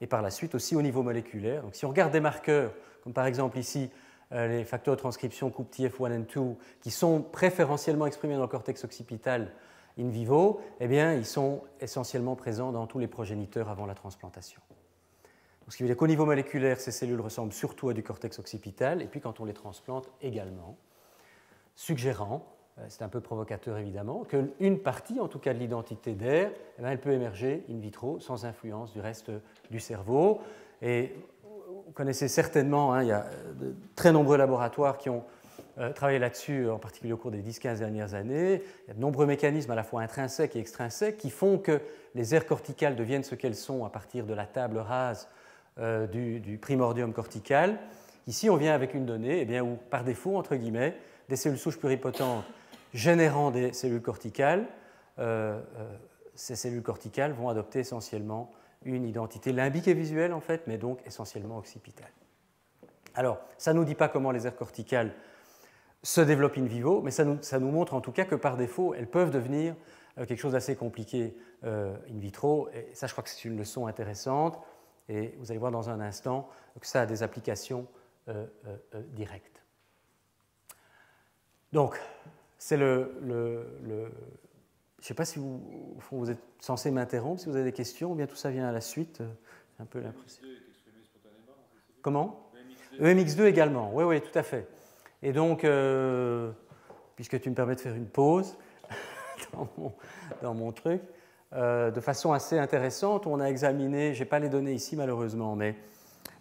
[SPEAKER 1] et par la suite aussi au niveau moléculaire. Donc, si on regarde des marqueurs, comme par exemple ici les facteurs de transcription COOP-TF1 et 2, qui sont préférentiellement exprimés dans le cortex occipital in vivo, eh bien, ils sont essentiellement présents dans tous les progéniteurs avant la transplantation. Donc, ce qui veut dire qu'au niveau moléculaire, ces cellules ressemblent surtout à du cortex occipital, et puis quand on les transplante également, suggérant, c'est un peu provocateur évidemment, qu'une partie, en tout cas de l'identité d'air, eh bien, elle peut émerger in vitro sans influence du reste du cerveau. Et vous connaissez certainement, hein, il y a de très nombreux laboratoires qui ont travaillé là-dessus, en particulier au cours des 10-15 dernières années. Il y a de nombreux mécanismes à la fois intrinsèques et extrinsèques qui font que les aires corticales deviennent ce qu'elles sont à partir de la table rase du primordium cortical. Ici, on vient avec une donnée eh bien, où, par défaut, entre guillemets, des cellules souches pluripotentes générant des cellules corticales, ces cellules corticales vont adopter essentiellement une identité limbique et visuelle, en fait, mais donc essentiellement occipitale. Alors, ça ne nous dit pas comment les aires corticales se développent in vivo, mais ça nous montre en tout cas que par défaut, elles peuvent devenir quelque chose d'assez compliqué in vitro. Et ça, je crois que c'est une leçon intéressante. Et vous allez voir dans un instant que ça a des applications directes. Donc, c'est je ne sais pas si vous êtes censé m'interrompre, si vous avez des questions, ou bien tout ça vient à la suite. C'est un peu l'impression. EMX2 est exprimé spontanément. Comment ? EMX2 également, oui, oui, tout à fait. Et donc, puisque tu me permets de faire une pause dans mon truc, de façon assez intéressante, on a examiné, je n'ai pas les données ici malheureusement, mais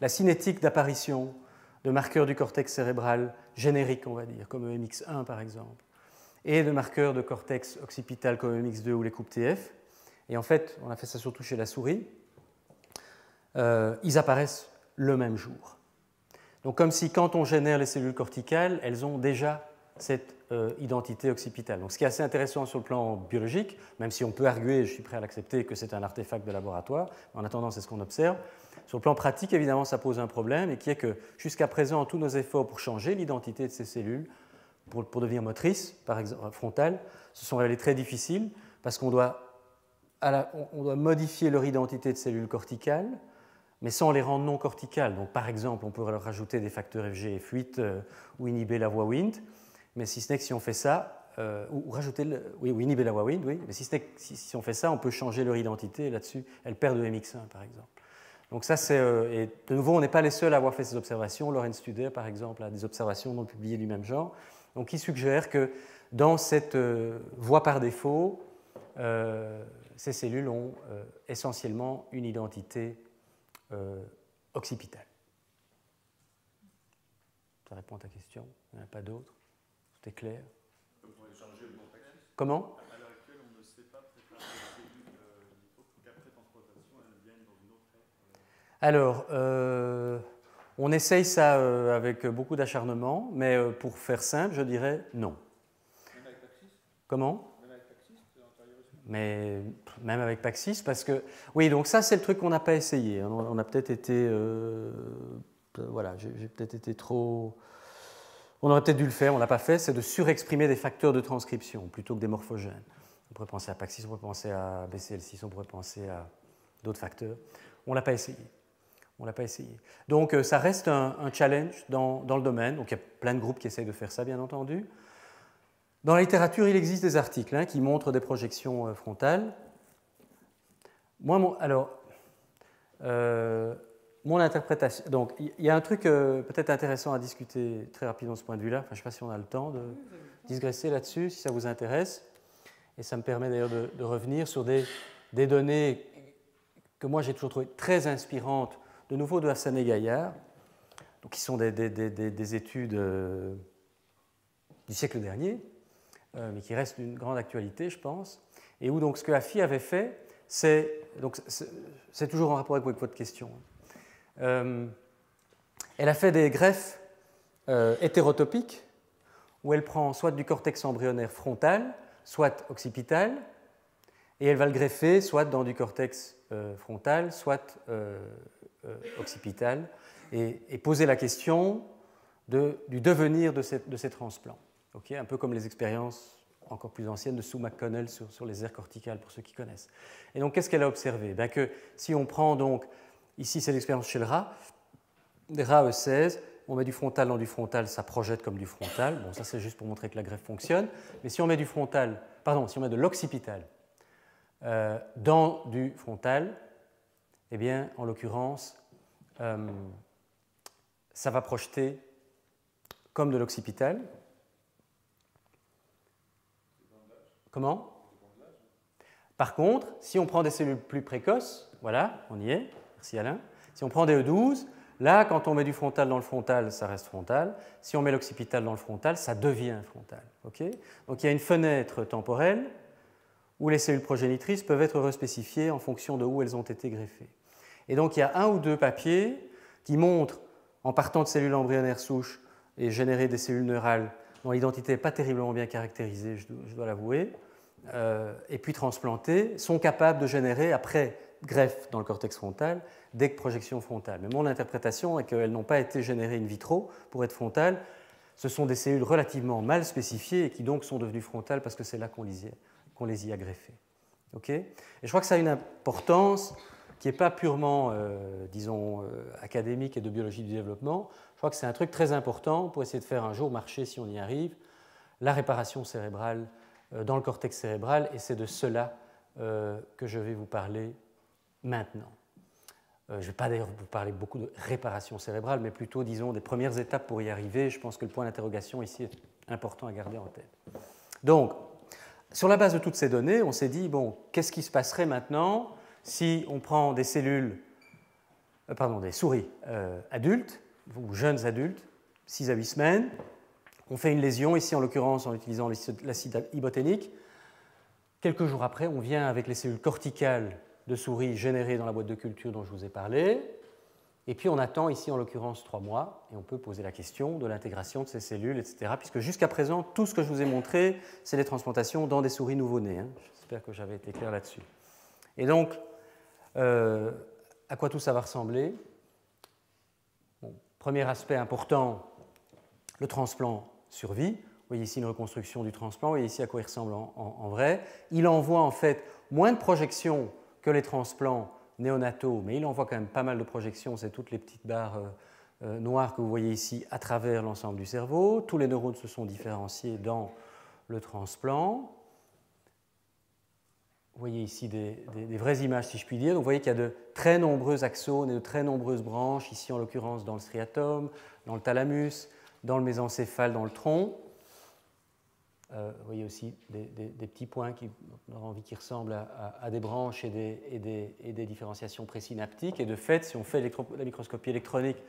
[SPEAKER 1] la cinétique d'apparition de marqueurs du cortex cérébral génériques, on va dire, comme EMX1 par exemple, et de marqueurs de cortex occipital comme EMX2 ou les COOP-TF. Et en fait, on a fait ça surtout chez la souris, ils apparaissent le même jour. Donc comme si quand on génère les cellules corticales, elles ont déjà cette identité occipitale. Donc ce qui est assez intéressant sur le plan biologique, même si on peut arguer, je suis prêt à l'accepter, que c'est un artefact de laboratoire, en attendant c'est ce qu'on observe. Sur le plan pratique, évidemment, ça pose un problème, et qui est que jusqu'à présent, tous nos efforts pour changer l'identité de ces cellules, pour devenir motrices, par exemple frontales, se sont révélés très difficiles, parce qu'on doit modifier leur identité de cellules corticales, mais sans les rendre non corticales. Donc, par exemple, on peut leur rajouter des facteurs FG, F8 ou inhiber la voie Wnt, mais si ce n'est que si on fait ça, ou rajouter, ou inhiber la voie Wnt, oui, mais si ce n'est que si on fait ça, on peut changer leur identité, et là-dessus, elles perdent le MX1, par exemple. Donc ça, c'est... et de nouveau, on n'est pas les seuls à avoir fait ces observations. Lorenz Studer, par exemple, a des observations non publiées du même genre, donc qui suggère que dans cette voie par défaut, ces cellules ont essentiellement une identité occipitale. Ça répond à ta question. Il n'y en a pas d'autres. Tout est clair. Comment? À l'heure actuelle, on ne sait pas préparer les cellules pour qu'après transplantation, elles viennent dans une autre ère. Alors, on essaye ça avec beaucoup d'acharnement, mais pour faire simple, je dirais non. Même avec Paxis? Comment? Même avec Paxis, mais même avec Paxis, parce que... Oui, donc ça, c'est le truc qu'on n'a pas essayé. On a peut-être été... voilà, j'ai peut-être été trop... On aurait peut-être dû le faire, on ne l'a pas fait, c'est de surexprimer des facteurs de transcription plutôt que des morphogènes. On pourrait penser à Paxis, on pourrait penser à BCL6, on pourrait penser à d'autres facteurs. On ne l'a pas essayé. On l'a pas essayé. Donc ça reste un challenge dans le domaine. Donc il y a plein de groupes qui essayent de faire ça, bien entendu. Dans la littérature, il existe des articles qui montrent des projections frontales. Moi, mon interprétation. Donc, il y a un truc peut-être intéressant à discuter très rapidement de ce point de vue-là. Enfin, je ne sais pas si on a le temps de digresser là-dessus, si ça vous intéresse. Et ça me permet d'ailleurs de revenir sur des données que moi j'ai toujours trouvées très inspirantes, de nouveau de Hassan et Gaillard, donc qui sont des études du siècle dernier, mais qui restent d'une grande actualité, je pense. Et où donc ce que Afi avait fait, c'est toujours en rapport avec votre question. Elle a fait des greffes hétérotopiques où elle prend soit du cortex embryonnaire frontal, soit occipital, et elle va le greffer soit dans du cortex frontal, soit occipital, et poser la question du devenir de ces transplants. Okay, un peu comme les expériences encore plus anciennes de Sue McConnell sur les aires corticales, pour ceux qui connaissent. Et donc, qu'est-ce qu'elle a observé? Ben que si on prend donc, ici c'est l'expérience chez le rat, des rats E16, on met du frontal dans du frontal, ça projette comme du frontal. Bon, ça c'est juste pour montrer que la greffe fonctionne. Mais si on met du frontal, pardon, si on met de l'occipital dans du frontal, eh bien, en l'occurrence, ça va projeter comme de l'occipital. Comment? Par contre, si on prend des cellules plus précoces, voilà, on y est, merci Alain. Si on prend des E12, là, quand on met du frontal dans le frontal, ça reste frontal. Si on met l'occipital dans le frontal, ça devient frontal. Okay? Donc il y a une fenêtre temporelle où les cellules progénitrices peuvent être respécifiées en fonction de où elles ont été greffées. Et donc il y a un ou deux papiers qui montrent, en partant de cellules embryonnaires souches et générer des cellules neurales dont l'identité n'est pas terriblement bien caractérisée, je dois l'avouer, et puis transplantées, sont capables de générer, après greffe dans le cortex frontal, des projections frontales. Mais mon interprétation est qu'elles n'ont pas été générées in vitro pour être frontales. Ce sont des cellules relativement mal spécifiées et qui donc sont devenues frontales parce que c'est là qu'on les y a greffées. Okay? Et je crois que ça a une importance qui n'est pas purement, disons, académique et de biologie du développement. Je crois que c'est un truc très important pour essayer de faire un jour marcher, si on y arrive, la réparation cérébrale dans le cortex cérébral, et c'est de cela que je vais vous parler maintenant. Je ne vais pas d'ailleurs vous parler beaucoup de réparation cérébrale, mais plutôt, disons, des premières étapes pour y arriver. Je pense que le point d'interrogation ici est important à garder en tête. Donc, sur la base de toutes ces données, on s'est dit, bon, qu'est-ce qui se passerait maintenant si on prend des cellules, des souris adultes, ou jeunes adultes, 6 à 8 semaines, on fait une lésion, ici en l'occurrence en utilisant l'acide iboténique. Quelques jours après, on vient avec les cellules corticales de souris générées dans la boîte de culture dont je vous ai parlé, et puis on attend ici en l'occurrence 3 mois, et on peut poser la question de l'intégration de ces cellules, etc., puisque jusqu'à présent, tout ce que je vous ai montré, c'est des transplantations dans des souris nouveau-nées. J'espère que j'avais été clair là-dessus. Et donc, à quoi tout ça va ressembler? Bon, premier aspect important, le transplant survit. Vous voyez ici une reconstruction du transplant, vous voyez ici à quoi il ressemble en vrai. Il envoie en fait moins de projections que les transplants néonataux, mais il envoie quand même pas mal de projections, c'est toutes les petites barres noires que vous voyez ici à travers l'ensemble du cerveau. Tous les neurones se sont différenciés dans le transplant. Vous voyez ici des vraies images, si je puis dire. Donc, vous voyez qu'il y a de très nombreux axones et de très nombreuses branches, ici en l'occurrence dans le striatum, dans le thalamus, dans le mésencéphale, dans le tronc. Vous voyez aussi des petits points qui ressemblent à des branches et des différenciations présynaptiques. Et de fait, si on fait la microscopie électronique,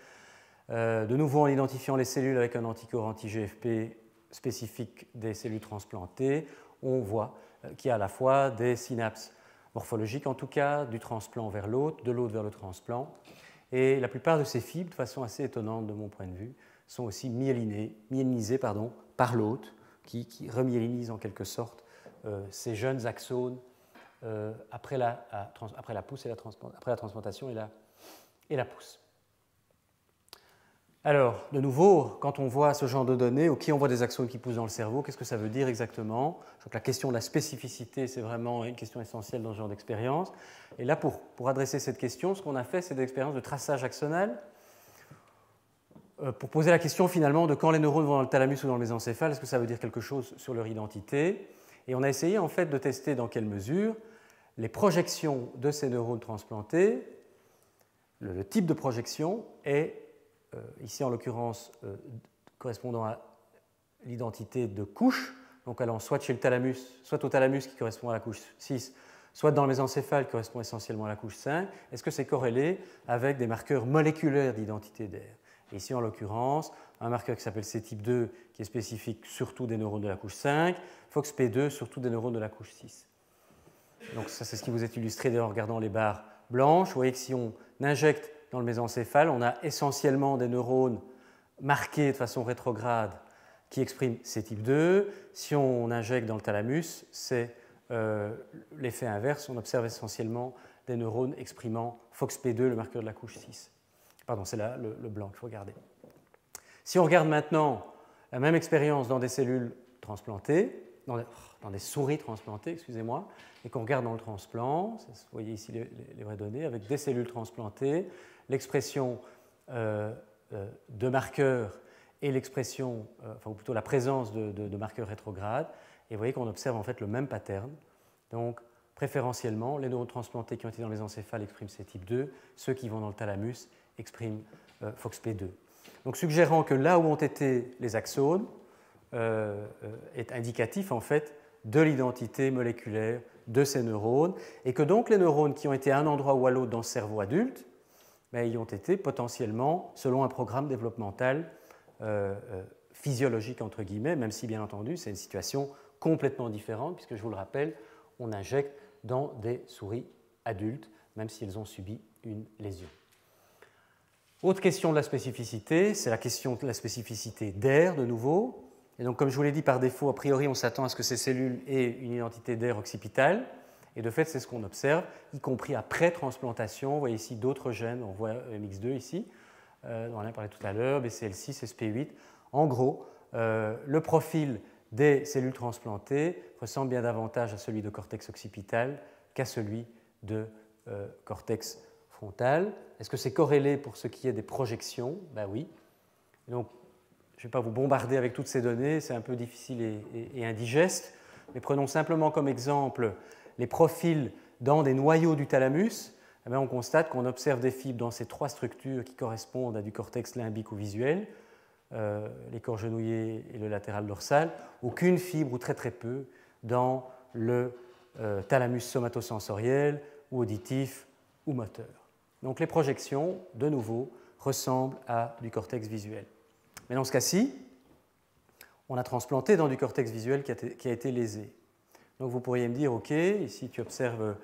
[SPEAKER 1] de nouveau en identifiant les cellules avec un anticorps anti-GFP spécifique des cellules transplantées, on voit qu'il y a à la fois des synapses morphologiques, en tout cas, du transplant vers l'hôte, de l'hôte vers le transplant. Et la plupart de ces fibres, de façon assez étonnante de mon point de vue, sont aussi myélinisées par l'hôte, qui remyélinise en quelque sorte ces jeunes axones après la pousse et après la transplantation et la pousse. Alors, de nouveau, quand on voit ce genre de données, ok, on voit des axones qui poussent dans le cerveau, qu'est-ce que ça veut dire exactement? Je crois que la question de la spécificité, c'est vraiment une question essentielle dans ce genre d'expérience. Et là, pour adresser cette question, ce qu'on a fait, c'est des expériences de traçage axonal pour poser la question finalement de quand les neurones vont dans le thalamus ou dans le mésencéphale, est-ce que ça veut dire quelque chose sur leur identité? Et on a essayé en fait de tester dans quelle mesure les projections de ces neurones transplantés, le type de projection est, ici en l'occurrence, correspondant à l'identité de couche, donc allant soit chez le thalamus, soit au thalamus qui correspond à la couche 6, soit dans le mésencéphale qui correspond essentiellement à la couche 5, est-ce que c'est corrélé avec des marqueurs moléculaires d'identité d'air? Ici, en l'occurrence, un marqueur qui s'appelle C-type 2, qui est spécifique surtout des neurones de la couche 5, FOXP2, surtout des neurones de la couche 6. Donc ça, c'est ce qui vous est illustré en regardant les barres blanches. Vous voyez que si on injecte dans le mésencéphale, on a essentiellement des neurones marqués de façon rétrograde qui expriment C-type 2. Si on injecte dans le thalamus, c'est l'effet inverse. On observe essentiellement des neurones exprimant FOXP2, le marqueur de la couche 6. Pardon, c'est là le blanc qu'il faut regarder. Si on regarde maintenant la même expérience dans des cellules transplantées, dans des souris transplantées, excusez-moi, et qu'on regarde dans le transplant, vous voyez ici les vraies données, avec des cellules transplantées, l'expression de marqueurs et l'expression, enfin ou plutôt la présence de marqueurs rétrogrades, et vous voyez qu'on observe en fait le même pattern. Donc, préférentiellement, les neurones transplantés qui ont été dans les encéphales expriment ces types 2, ceux qui vont dans le thalamus expriment FOXP2. Donc, suggérant que là où ont été les axones est indicatif en fait de l'identité moléculaire de ces neurones et que donc les neurones qui ont été à un endroit ou à l'autre dans le cerveau adulte, y ont été potentiellement selon un programme développemental physiologique entre guillemets, même si bien entendu c'est une situation complètement différente puisque je vous le rappelle, on injecte dans des souris adultes même si elles ont subi une lésion. Autre question de la spécificité, c'est la question de la spécificité d'air de nouveau. Et donc, comme je vous l'ai dit, par défaut, a priori, on s'attend à ce que ces cellules aient une identité d'air occipitale. Et de fait, c'est ce qu'on observe, y compris après transplantation. Vous voyez ici d'autres gènes, on voit MX2 ici, on en a parlé tout à l'heure, BCL6, SP8. En gros, le profil des cellules transplantées ressemble bien davantage à celui de cortex occipital qu'à celui de cortex frontal. Est-ce que c'est corrélé pour ce qui est des projections? Ben oui. Et donc, je ne vais pas vous bombarder avec toutes ces données, c'est un peu difficile et indigeste, mais prenons simplement comme exemple les profils dans des noyaux du thalamus. Eh bien, on constate qu'on observe des fibres dans ces trois structures qui correspondent à du cortex limbique ou visuel, les corps genouillés et le latéral dorsal, aucune fibre ou très très peu dans le thalamus somatosensoriel ou auditif ou moteur. Donc les projections, de nouveau, ressemblent à du cortex visuel. Mais dans ce cas-ci, on a transplanté dans du cortex visuel qui a été lésé. Donc vous pourriez me dire, OK, ici tu observes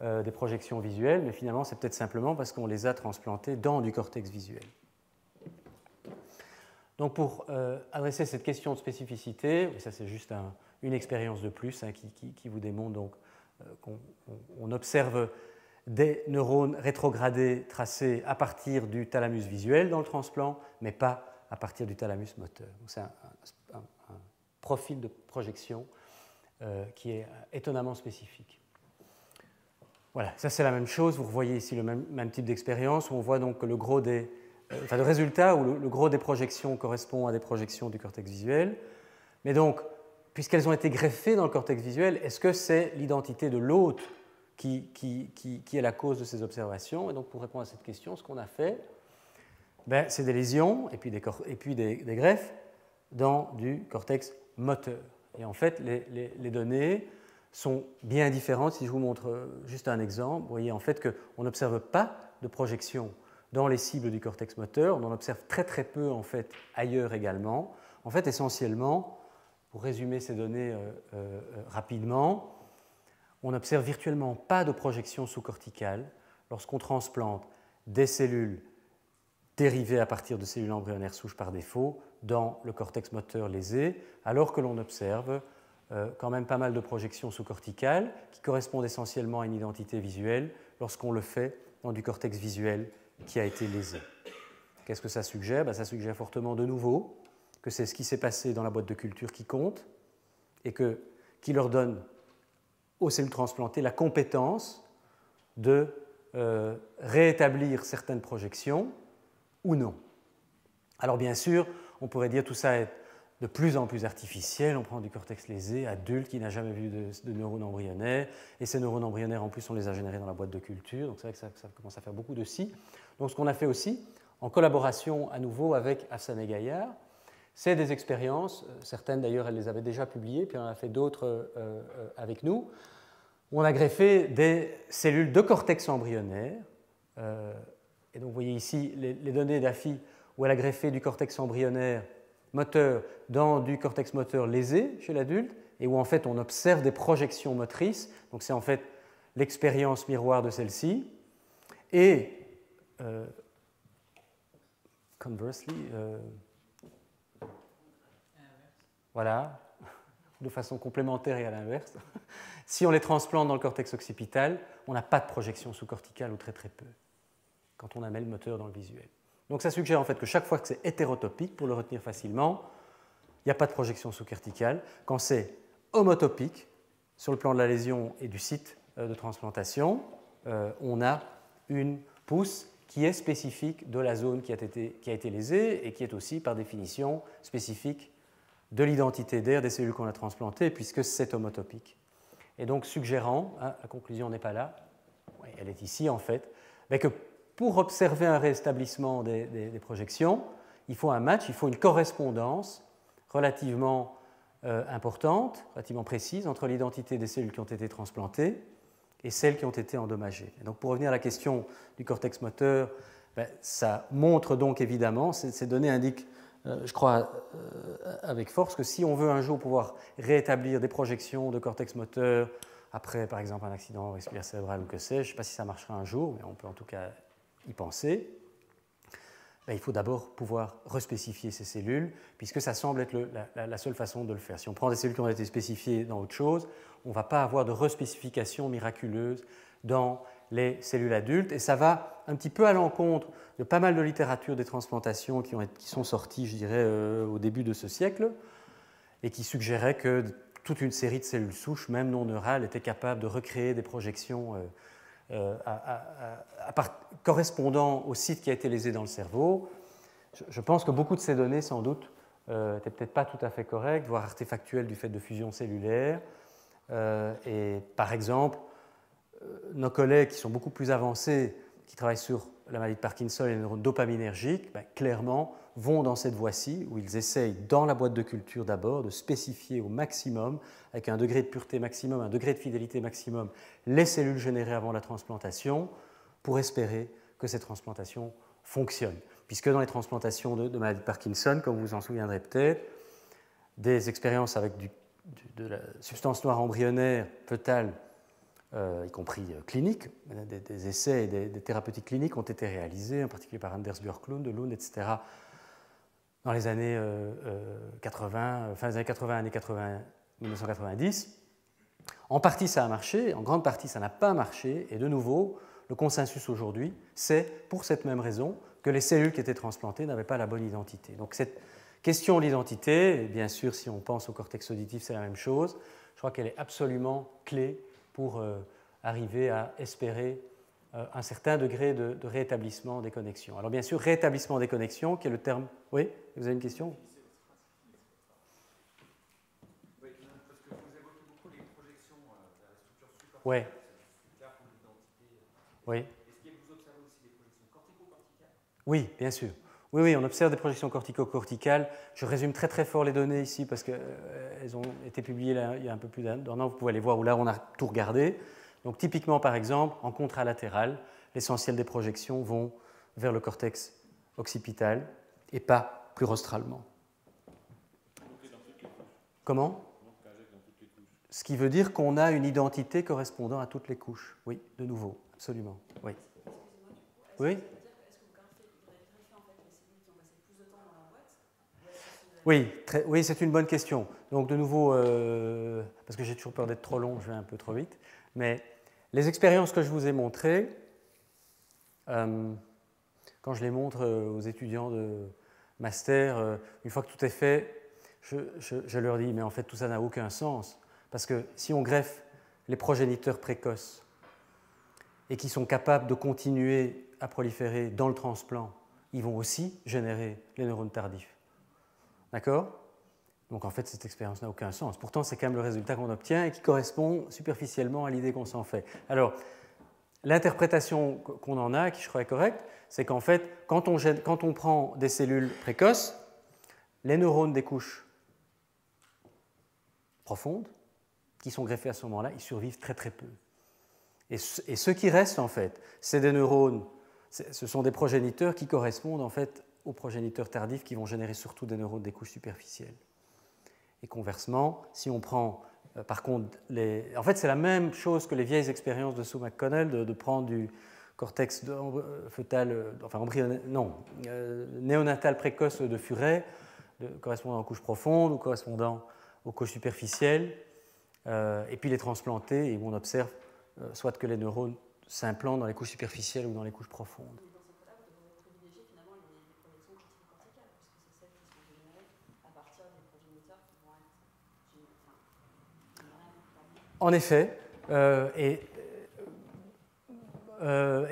[SPEAKER 1] des projections visuelles, mais finalement c'est peut-être simplement parce qu'on les a transplantés dans du cortex visuel. Donc pour adresser cette question de spécificité, et ça c'est juste une expérience de plus qui vous démontre donc, qu'on observe des neurones rétrogradés tracés à partir du thalamus visuel dans le transplant, mais pas à partir du thalamus moteur. C'est un profil de projection qui est étonnamment spécifique. Voilà, ça c'est la même chose. Vous revoyez ici le même type d'expérience où on voit donc que le résultat où le gros des projections correspond à des projections du cortex visuel. Mais donc, puisqu'elles ont été greffées dans le cortex visuel, est-ce que c'est l'identité de l'hôte qui est la cause de ces observations? Et donc, pour répondre à cette question, ce qu'on a fait, c'est des lésions et puis des greffes dans du cortex moteur. Et en fait, les données sont bien différentes. Si je vous montre juste un exemple, vous voyez en fait qu'on n'observe pas de projection dans les cibles du cortex moteur, on en observe très très peu en fait ailleurs également. En fait, essentiellement, pour résumer ces données rapidement, on n'observe virtuellement pas de projection sous-corticale lorsqu'on transplante des cellules dérivées à partir de cellules embryonnaires souches par défaut dans le cortex moteur lésé, alors que l'on observe quand même pas mal de projections sous-corticales qui correspondent essentiellement à une identité visuelle lorsqu'on le fait dans du cortex visuel qui a été lésé. Qu'est-ce que ça suggère? Ça suggère fortement de nouveau que c'est ce qui s'est passé dans la boîte de culture qui compte et qui leur donne aux cellules transplantées la compétence de réétablir certaines projections ou non. Alors bien sûr, on pourrait dire que tout ça est de plus en plus artificiel. On prend du cortex lésé adulte qui n'a jamais vu de neurones embryonnaires, et ces neurones embryonnaires, en plus, on les a générés dans la boîte de culture, donc c'est vrai que ça commence à faire beaucoup de si. Donc ce qu'on a fait aussi, en collaboration à nouveau avec Hassan et Gaillard, c'est des expériences, certaines d'ailleurs elles les avaient déjà publiées, puis on en a fait d'autres avec nous, où on a greffé des cellules de cortex embryonnaire, et donc vous voyez ici les données d'AFI où elle a greffé du cortex embryonnaire moteur dans du cortex moteur lésé chez l'adulte, et où en fait on observe des projections motrices, donc c'est en fait l'expérience miroir de celle-ci, et conversely, voilà, de façon complémentaire et à l'inverse, si on les transplante dans le cortex occipital, on n'a pas de projection sous-corticale ou très très peu, quand on amène le moteur dans le visuel. Donc ça suggère en fait que chaque fois que c'est hétérotopique, pour le retenir facilement, il n'y a pas de projection sous-corticale. Quand c'est homotopique, sur le plan de la lésion et du site de transplantation, on a une pousse qui est spécifique de la zone qui a été lésée et qui est aussi par définition spécifique de l'identité d'air des cellules qu'on a transplantées puisque c'est homotopique. Et donc suggérant, la conclusion n'est pas là, elle est ici en fait, mais que pour observer un rétablissement des projections, il faut un match, il faut une correspondance relativement importante, relativement précise entre l'identité des cellules qui ont été transplantées et celles qui ont été endommagées. Et donc pour revenir à la question du cortex moteur, ça montre donc évidemment, ces données indiquent, je crois avec force, que si on veut un jour pouvoir rétablir des projections de cortex moteur après par exemple un accident vasculaire cérébral ou que sais-je, je ne sais pas si ça marchera un jour, mais on peut en tout cas y penser, il faut d'abord pouvoir respécifier ces cellules, puisque ça semble être la seule façon de le faire. Si on prend des cellules qui ont été spécifiées dans autre chose, on ne va pas avoir de respécification miraculeuse dans les cellules adultes, et ça va un petit peu à l'encontre de pas mal de littérature des transplantations qui sont sorties, je dirais, au début de ce siècle, et qui suggéraient que toute une série de cellules souches, même non neurales, étaient capables de recréer des projections correspondant au site qui a été lésé dans le cerveau. Je pense que beaucoup de ces données, sans doute, n'étaient peut-être pas tout à fait correctes, voire artefactuelles du fait de fusion cellulaire. Et par exemple, nos collègues qui sont beaucoup plus avancés, qui travaillent sur la maladie de Parkinson et les neurones dopaminergiques, clairement vont dans cette voie-ci, où ils essayent dans la boîte de culture d'abord de spécifier au maximum, avec un degré de pureté maximum, un degré de fidélité maximum, les cellules générées avant la transplantation, pour espérer que ces transplantations fonctionnent. Puisque dans les transplantations de maladie de Parkinson, comme vous vous en souviendrez peut-être, des expériences avec de la substance noire embryonnaire fœtale, y compris cliniques, des essais et des thérapeutiques cliniques ont été réalisés, en particulier par Anders Björklund, Lund, etc., dans les années 80, fin des années 80, années 80, 1990. En partie, ça a marché, en grande partie, ça n'a pas marché, et de nouveau, le consensus aujourd'hui, c'est pour cette même raison que les cellules qui étaient transplantées n'avaient pas la bonne identité. Donc cette question de l'identité, bien sûr, si on pense au cortex auditif, c'est la même chose, je crois qu'elle est absolument clé pour arriver à espérer un certain degré de rétablissement des connexions. Alors bien sûr, rétablissement des connexions, qui est le terme... Oui, vous avez une question ?
[SPEAKER 2] Oui, parce que vous évoquez beaucoup les projections vers la structure supportale.
[SPEAKER 1] Oui.
[SPEAKER 2] Pour l'identité.
[SPEAKER 1] Oui.
[SPEAKER 2] Est-ce que vous observez aussi des projections cortico-corticales ?
[SPEAKER 1] Oui, bien sûr. Oui, oui, on observe des projections cortico-corticales. Je résume très très fort les données ici parce qu'elles ont été publiées là, il y a un peu plus d'un an. Vous pouvez aller voir où là on a tout regardé. Donc typiquement, par exemple, en contralatéral, l'essentiel des projections vont vers le cortex occipital et pas plurirostralement. Comment? Ce qui veut dire qu'on a une identité correspondant à toutes les couches. Oui, de nouveau, absolument. Oui. Oui. Oui, oui, c'est une bonne question. Donc de nouveau, parce que j'ai toujours peur d'être trop long, je vais un peu trop vite, mais les expériences que je vous ai montrées, quand je les montre aux étudiants de master, une fois que tout est fait, je leur dis, mais en fait tout ça n'a aucun sens, parce que si on greffe les progéniteurs précoces et qui sont capables de continuer à proliférer dans le transplant, ils vont aussi générer les neurones tardifs. D'accord? Donc en fait, cette expérience n'a aucun sens. Pourtant, c'est quand même le résultat qu'on obtient et qui correspond superficiellement à l'idée qu'on s'en fait. Alors, l'interprétation qu'on en a, qui je crois est correcte, c'est qu'en fait, quand on prend des cellules précoces, les neurones des couches profondes, qui sont greffés à ce moment-là, ils survivent très très peu. Et ce qui reste, en fait, c'est des neurones, ce sont des progéniteurs qui correspondent en fait aux progéniteurs tardifs qui vont générer surtout des neurones des couches superficielles. Et conversement, si on prend, par contre, en fait, c'est la même chose que les vieilles expériences de Sue McConnell de prendre du cortex fœtal, enfin néonatal précoce de furet, correspondant aux couches profondes ou correspondant aux couches superficielles, et puis les transplanter, et où on observe soit que les neurones s'implantent dans les couches superficielles ou dans les couches profondes. En effet, et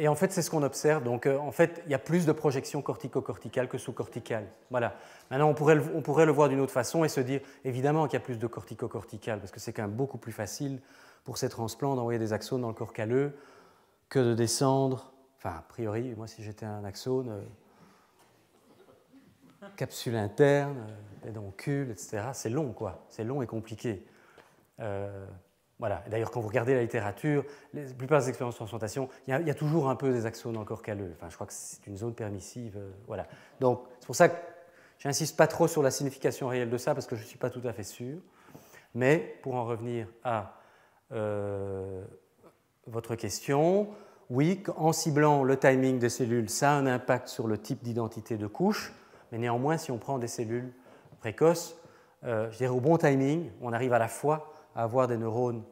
[SPEAKER 1] en fait, c'est ce qu'on observe. Donc, en fait, il y a plus de projections cortico-corticales que sous-corticales. Voilà. Maintenant, on pourrait le voir d'une autre façon et se dire, évidemment qu'il y a plus de cortico-corticales, parce que c'est quand même beaucoup plus facile pour ces transplants d'envoyer des axones dans le corps calleux que de descendre. Enfin, a priori, moi, si j'étais un axone, capsule interne, pédoncule, etc., c'est long, quoi. C'est long et compliqué. Voilà. D'ailleurs, quand vous regardez la littérature, la plupart des expériences de transplantation, il y a toujours un peu des axones dans le corps calleux. Enfin, je crois que c'est une zone permissive. Voilà. Donc, c'est pour ça que je n'insiste pas trop sur la signification réelle de ça, parce que je ne suis pas tout à fait sûr. Mais, pour en revenir à votre question, oui, en ciblant le timing des cellules, ça a un impact sur le type d'identité de couche, mais néanmoins, si on prend des cellules précoces, je dirais au bon timing, on arrive à la fois à avoir des neurones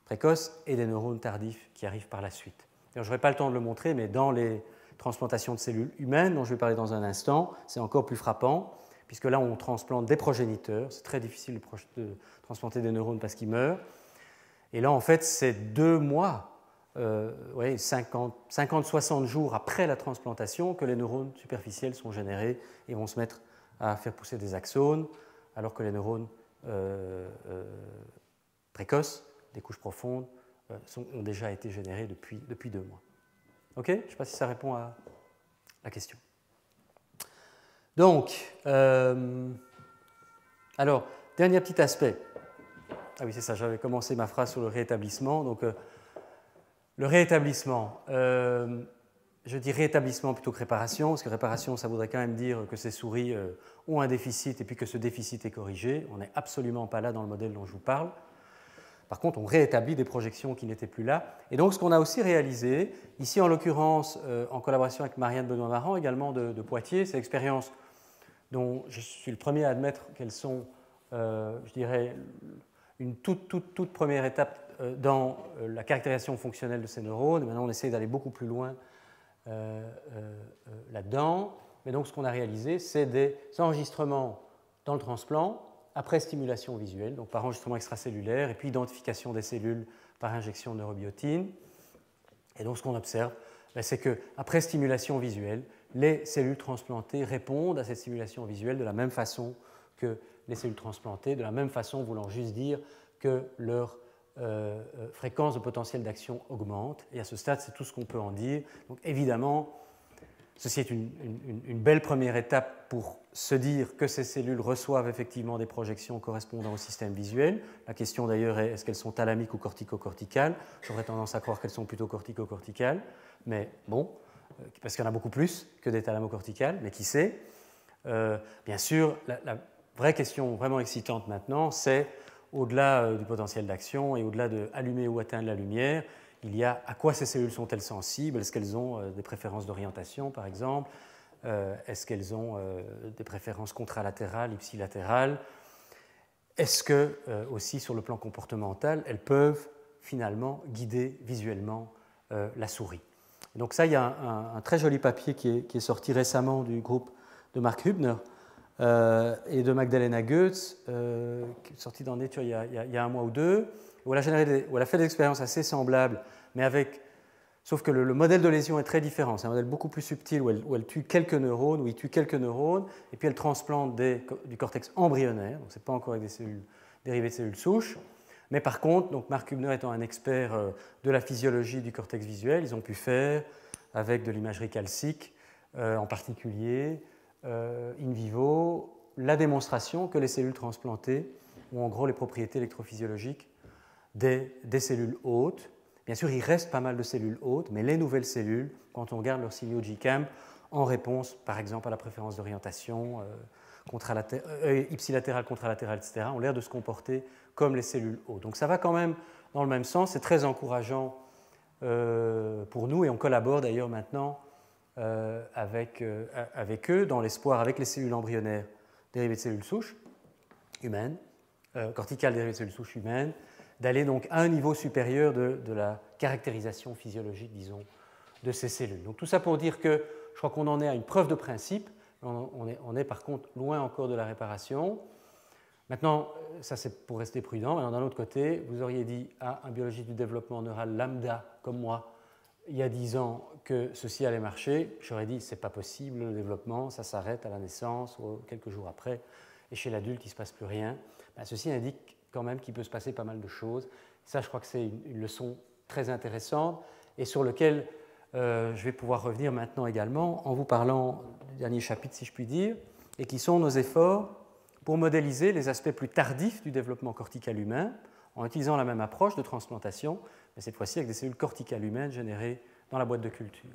[SPEAKER 1] précoces et des neurones tardifs qui arrivent par la suite. Je n'aurai pas le temps de le montrer, mais dans les transplantations de cellules humaines, dont je vais parler dans un instant, c'est encore plus frappant, puisque là, on transplante des progéniteurs. C'est très difficile de transplanter des neurones parce qu'ils meurent. Et là, en fait, c'est 2 mois, 50-60 jours après la transplantation que les neurones superficiels sont générés et vont se mettre à faire pousser des axones, alors que les neurones précoces, des couches profondes, ont déjà été générés depuis 2 mois. OK? Je ne sais pas si ça répond à la question. Donc, alors, dernier petit aspect. Ah oui, c'est ça, j'avais commencé ma phrase sur le réétablissement. Donc, le réétablissement, je dis réétablissement plutôt que réparation, parce que réparation, ça voudrait quand même dire que ces souris ont un déficit et puis que ce déficit est corrigé. On n'est absolument pas là dans le modèle dont je vous parle. Par contre, on réétablit des projections qui n'étaient plus là. Et donc, ce qu'on a aussi réalisé, ici en l'occurrence, en collaboration avec Marianne Benoît-Marant, également de Poitiers, c'est l'expérience dont je suis le premier à admettre qu'elles sont, je dirais, une toute première étape dans la caractérisation fonctionnelle de ces neurones. Et maintenant, on essaie d'aller beaucoup plus loin là-dedans. Mais donc, ce qu'on a réalisé, c'est des enregistrements dans le transplant après stimulation visuelle, donc par enregistrement extracellulaire, et puis identification des cellules par injection de neurobiotine. Et donc, ce qu'on observe, c'est qu'après stimulation visuelle, les cellules transplantées répondent à cette stimulation visuelle de la même façon que les cellules transplantées, de la même façon, voulant juste dire que leur fréquence de potentiel d'action augmente. Et à ce stade, c'est tout ce qu'on peut en dire. Donc, évidemment, ceci est une belle première étape pour se dire que ces cellules reçoivent effectivement des projections correspondant au système visuel. La question d'ailleurs est, est-ce qu'elles sont thalamiques ou cortico-corticales? J'aurais tendance à croire qu'elles sont plutôt cortico-corticales, mais bon, parce qu'il y en a beaucoup plus que des thalamo-corticales, mais qui sait. Bien sûr, la vraie question vraiment excitante maintenant, c'est au-delà du potentiel d'action et au-delà de allumer ou atteindre la lumière, il y a à quoi ces cellules sont-elles sensibles? Est-ce qu'elles ont des préférences d'orientation, par exemple? Est-ce qu'elles ont des préférences contralatérales, ipsilatérales? Est-ce que, aussi sur le plan comportemental, elles peuvent finalement guider visuellement la souris? Donc ça, il y a un très joli papier qui est sorti récemment du groupe de Mark Hübner et de Magdalena Goetz, qui est sorti dans Nature il y a un mois ou deux, où elle a fait des expériences assez semblables, mais sauf que le modèle de lésion est très différent. C'est un modèle beaucoup plus subtil où elle tue quelques neurones, où il tue quelques neurones, et puis elle transplante du cortex embryonnaire, donc ce n'est pas encore avec des cellules dérivées de cellules souches. Mais par contre, donc Mark Hübner étant un expert de la physiologie du cortex visuel, ils ont pu faire, avec de l'imagerie calcique en particulier, in vivo, la démonstration que les cellules transplantées ont en gros les propriétés électrophysiologiques des cellules hôtes. Bien sûr, il reste pas mal de cellules hôtes, mais les nouvelles cellules, quand on regarde leurs signaux GCAM, en réponse par exemple à la préférence d'orientation, ipsilatérale, contralatérale, etc., ont l'air de se comporter comme les cellules hôtes. Donc ça va quand même dans le même sens, c'est très encourageant pour nous, et on collabore d'ailleurs maintenant avec eux dans l'espoir, avec les cellules embryonnaires dérivées de cellules souches humaines, corticales dérivées de cellules souches humaines, d'aller donc à un niveau supérieur de la caractérisation physiologique, disons, de ces cellules. Donc tout ça pour dire que je crois qu'on en est à une preuve de principe, on est par contre loin encore de la réparation. Maintenant, ça c'est pour rester prudent. D'un autre côté, vous auriez dit à un biologiste du développement neural lambda comme moi, il y a 10 ans, que ceci allait marcher. J'aurais dit, c'est pas possible, le développement, ça s'arrête à la naissance ou quelques jours après, et chez l'adulte, il ne se passe plus rien. Ben, ceci indique quand même qu'il peut se passer pas mal de choses. Ça, je crois que c'est une leçon très intéressante et sur laquelle je vais pouvoir revenir maintenant également en vous parlant du dernier chapitre, si je puis dire, et qui sont nos efforts pour modéliser les aspects plus tardifs du développement cortical humain en utilisant la même approche de transplantation, mais cette fois-ci avec des cellules corticales humaines générées dans la boîte de culture.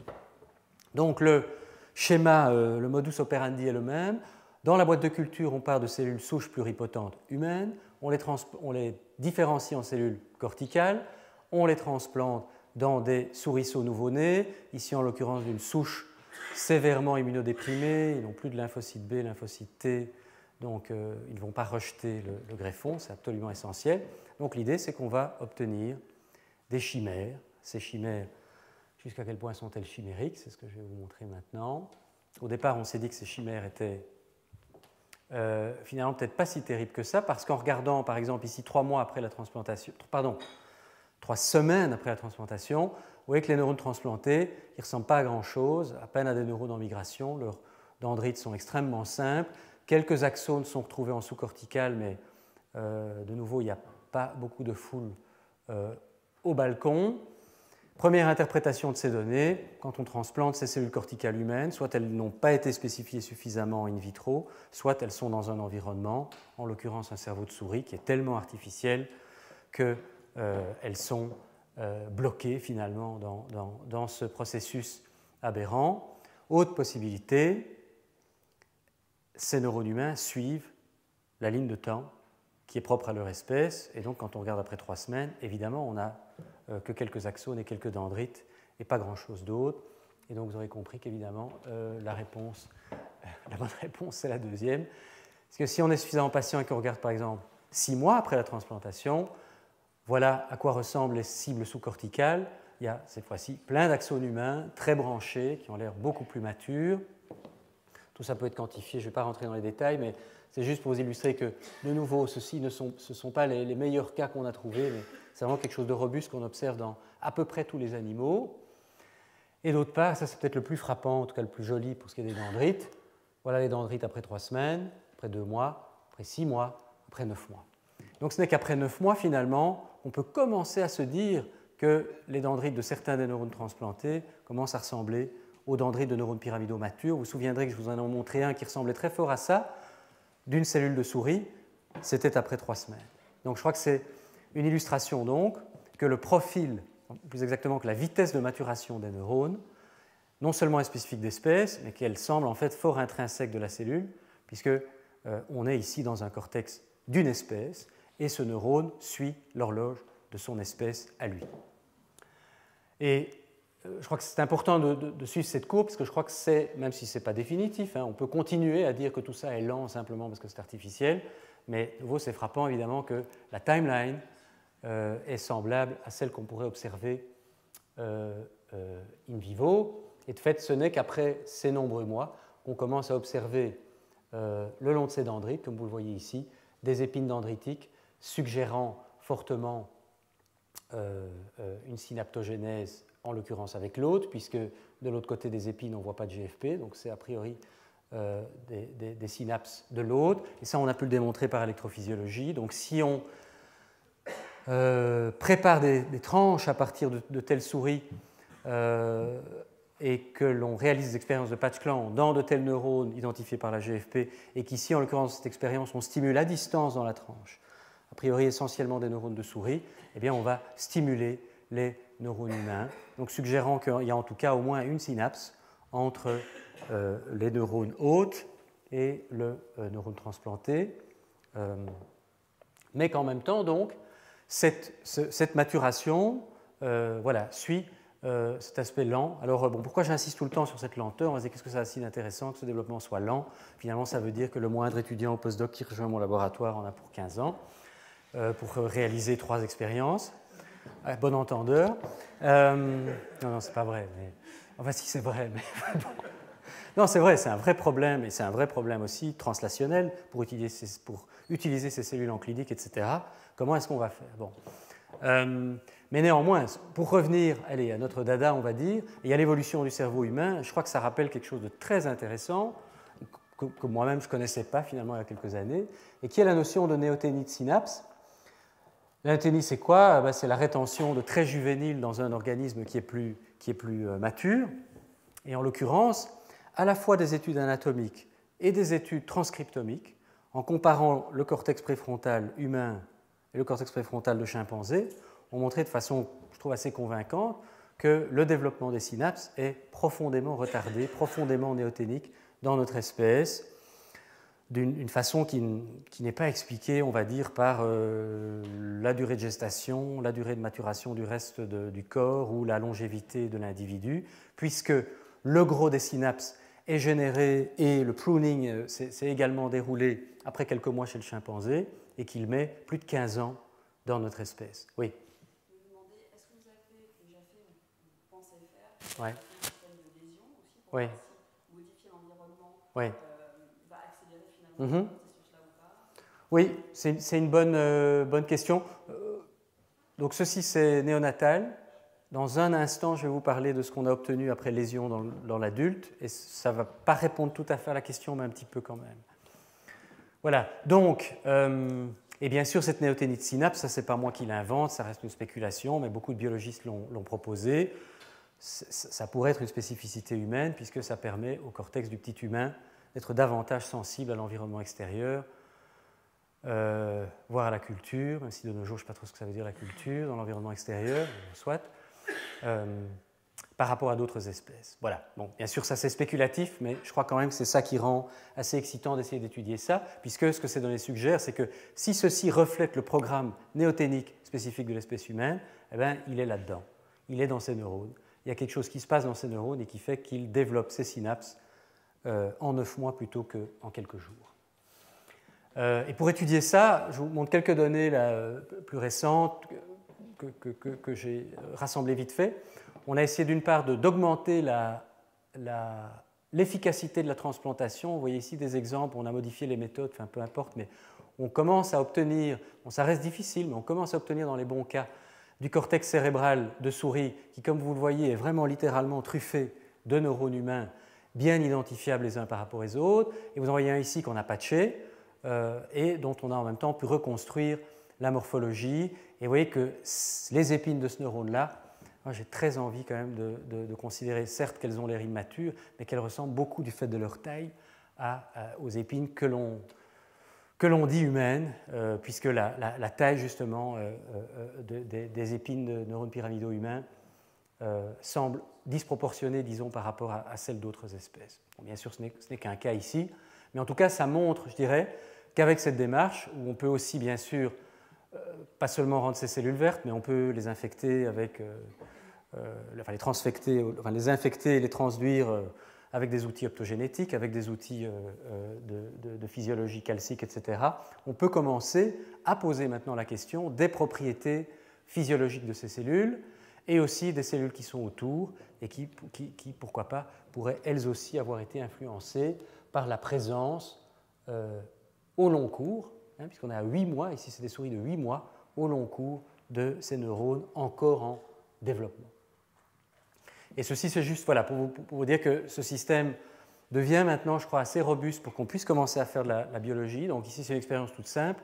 [SPEAKER 1] Donc le schéma, le modus operandi est le même. Dans la boîte de culture, on part de cellules souches pluripotentes humaines, on les différencie en cellules corticales, on les transplante dans des souriceaux nouveau-nés, ici en l'occurrence d'une souche sévèrement immunodéprimée, ils n'ont plus de lymphocyte B, lymphocyte T, donc ils ne vont pas rejeter le greffon, c'est absolument essentiel. Donc l'idée, c'est qu'on va obtenir des chimères. Ces chimères, jusqu'à quel point sont-elles chimériques? C'est ce que je vais vous montrer maintenant. Au départ, on s'est dit que ces chimères étaient finalement peut-être pas si terribles que ça, parce qu'en regardant, par exemple, ici 3 mois après la transplantation, 3 semaines après la transplantation, vous voyez que les neurones transplantés, ils ne ressemblent pas à grand-chose, à peine à des neurones en migration, leurs dendrites sont extrêmement simples, quelques axones sont retrouvés en sous-cortical, mais de nouveau, il n'y a pas beaucoup de foule au balcon. Première interprétation de ces données, quand on transplante ces cellules corticales humaines, soit elles n'ont pas été spécifiées suffisamment in vitro, soit elles sont dans un environnement, en l'occurrence un cerveau de souris, qui est tellement artificiel qu'elles sont bloquées finalement dans ce processus aberrant. Autre possibilité, ces neurones humains suivent la ligne de temps qui est propre à leur espèce, et donc quand on regarde après 3 semaines, évidemment on n'a que quelques axones et quelques dendrites et pas grand-chose d'autre. Et donc vous aurez compris qu'évidemment la bonne réponse c'est la deuxième. Parce que si on est suffisamment patient et qu'on regarde par exemple 6 mois après la transplantation, voilà à quoi ressemblent les cibles sous-corticales. Il y a cette fois-ci plein d'axones humains très branchés qui ont l'air beaucoup plus matures. Tout ça peut être quantifié, je ne vais pas rentrer dans les détails, mais c'est juste pour vous illustrer que, de nouveau, ce ne sont pas les meilleurs cas qu'on a trouvés, mais c'est vraiment quelque chose de robuste qu'on observe dans à peu près tous les animaux. Et d'autre part, ça c'est peut-être le plus frappant, en tout cas le plus joli pour ce qui est des dendrites. Voilà les dendrites après 3 semaines, après 2 mois, après 6 mois, après 9 mois. Donc ce n'est qu'après 9 mois, finalement, on peut commencer à se dire que les dendrites de certains des neurones transplantés commencent à ressembler aux dendrites de neurones pyramidaux matures. Vous vous souviendrez que je vous en ai montré un qui ressemblait très fort à ça, d'une cellule de souris. C'était après 3 semaines. Donc je crois que c'est une illustration donc que le profil, plus exactement que la vitesse de maturation des neurones, non seulement est spécifique d'espèce, mais qu'elle semble en fait fort intrinsèque de la cellule, puisque on est ici dans un cortex d'une espèce, et ce neurone suit l'horloge de son espèce à lui. Et je crois que c'est important de suivre cette courbe, parce que je crois que c'est, même si ce n'est pas définitif, on peut continuer à dire que tout ça est lent simplement parce que c'est artificiel, mais de nouveau c'est frappant évidemment que la timeline est semblable à celle qu'on pourrait observer in vivo. Et de fait, ce n'est qu'après ces nombreux mois qu'on commence à observer le long de ces dendrites, comme vous le voyez ici, des épines dendritiques suggérant fortement une synaptogénèse, en l'occurrence avec l'autre, puisque de l'autre côté des épines, on ne voit pas de GFP, donc c'est a priori des synapses de l'autre. Et ça, on a pu le démontrer par électrophysiologie. Donc si on prépare des tranches à partir de telles souris, et que l'on réalise des expériences de patch-clan dans de tels neurones identifiés par la GFP, et qu'ici, en l'occurrence, cette expérience, on stimule à distance dans la tranche, a priori essentiellement des neurones de souris, eh bien, on va stimuler les neurones humains, donc suggérant qu'il y a en tout cas au moins une synapse entre les neurones hôtes et le neurone transplanté, mais qu'en même temps, donc, cette maturation suit cet aspect lent. Alors, pourquoi j'insiste tout le temps sur cette lenteur? On va se dire qu'est-ce que ça a si d'intéressant que ce développement soit lent? Finalement, ça veut dire que le moindre étudiant au postdoc qui rejoint mon laboratoire en a pour 15 ans pour réaliser 3 expériences. Bon entendeur. Non, c'est pas vrai. Mais... Enfin, si, c'est vrai. Mais... Non, c'est vrai, c'est un vrai problème, et c'est un vrai problème aussi translationnel pour utiliser ces cellules en clinique, etc. Comment est-ce qu'on va faire? Bon. Mais néanmoins, pour revenir à notre dada, on va dire, et à l'évolution du cerveau humain, je crois que ça rappelle quelque chose de très intéressant, que moi-même je ne connaissais pas finalement il y a quelques années, et qui est la notion de néothénie de synapse. La néothénie, c'est quoi? C'est la rétention de traits juvéniles dans un organisme qui est plus mature, et en l'occurrence, à la fois des études anatomiques et des études transcriptomiques, en comparant le cortex préfrontal humain et le cortex préfrontal de chimpanzé, ont montré de façon, je trouve, assez convaincante que le développement des synapses est profondément retardé, profondément néothénique dans notre espèce, d'une façon qui n'est pas expliquée, on va dire, par la durée de gestation, la durée de maturation du reste du corps ou la longévité de l'individu, puisque le gros des synapses est généré et le pruning s'est également déroulé après quelques mois chez le chimpanzé et qu'il met plus de 15 ans dans notre espèce. Oui.
[SPEAKER 3] Je me demandais, est-ce que vous avez déjà fait ou pensez faire
[SPEAKER 1] Ouais.
[SPEAKER 3] un système de lésion aussi pour
[SPEAKER 1] Oui.
[SPEAKER 3] voir si modifier l'environnement
[SPEAKER 1] Oui.
[SPEAKER 3] va accélérer finalement ce processus-là ou pas?
[SPEAKER 1] Oui, c'est une bonne question. Donc ceci, c'est néonatal. Dans un instant, je vais vous parler de ce qu'on a obtenu après lésion dans l'adulte, et ça ne va pas répondre tout à fait à la question, mais un petit peu quand même. Voilà, donc, et bien sûr, cette néothénie de synapse, ça, ce n'est pas moi qui l'invente, ça reste une spéculation, mais beaucoup de biologistes l'ont proposé. Ça pourrait être une spécificité humaine, puisque ça permet au cortex du petit humain d'être davantage sensible à l'environnement extérieur, voire à la culture, même si de nos jours, je ne sais pas trop ce que ça veut dire la culture, dans l'environnement extérieur, soit. Par rapport à d'autres espèces. Voilà. Bon, bien sûr, ça c'est spéculatif, mais je crois quand même que c'est ça qui rend assez excitant d'essayer d'étudier ça, puisque ce que ces données suggèrent, c'est que si ceci reflète le programme néothénique spécifique de l'espèce humaine, eh bien, il est là-dedans. Il est dans ces neurones. Il y a quelque chose qui se passe dans ces neurones et qui fait qu'il développe ces synapses en 9 mois plutôt qu'en quelques jours. Et pour étudier ça, je vous montre quelques données là, plus récentes que j'ai rassemblé vite fait. On a essayé d'une part d'augmenter l'efficacité de la transplantation. Vous voyez ici des exemples, on a modifié les méthodes, enfin peu importe, mais on commence à obtenir, bon, ça reste difficile, mais on commence à obtenir dans les bons cas du cortex cérébral de souris qui, comme vous le voyez, est vraiment littéralement truffé de neurones humains bien identifiables les uns par rapport aux autres. Et vous en voyez un ici qu'on a patché et dont on a en même temps pu reconstruire la morphologie. Et vous voyez que les épines de ce neurone-là moi j'ai très envie quand même de considérer, certes qu'elles ont l'air immatures, mais qu'elles ressemblent beaucoup du fait de leur taille aux épines que l'on dit humaines, puisque la taille justement des épines de neurones pyramidaux humains semble disproportionnée, disons, par rapport à celle d'autres espèces. Bon, bien sûr, ce n'est qu'un cas ici, mais en tout cas, ça montre, je dirais, qu'avec cette démarche, où on peut aussi, bien sûr, pas seulement rendre ces cellules vertes, mais on peut les infecter avec, enfin les transfecter, enfin les infecter et les transduire avec des outils optogénétiques, avec des outils de physiologie calcique, etc. On peut commencer à poser maintenant la question des propriétés physiologiques de ces cellules et aussi des cellules qui sont autour et qui pourquoi pas, pourraient elles aussi avoir été influencées par la présence au long cours, puisqu'on est à 8 mois, ici c'est des souris de 8 mois, au long cours de ces neurones encore en développement. Et ceci, c'est juste voilà, pour vous dire que ce système devient maintenant, je crois, assez robuste pour qu'on puisse commencer à faire de la biologie. Donc ici, c'est une expérience toute simple,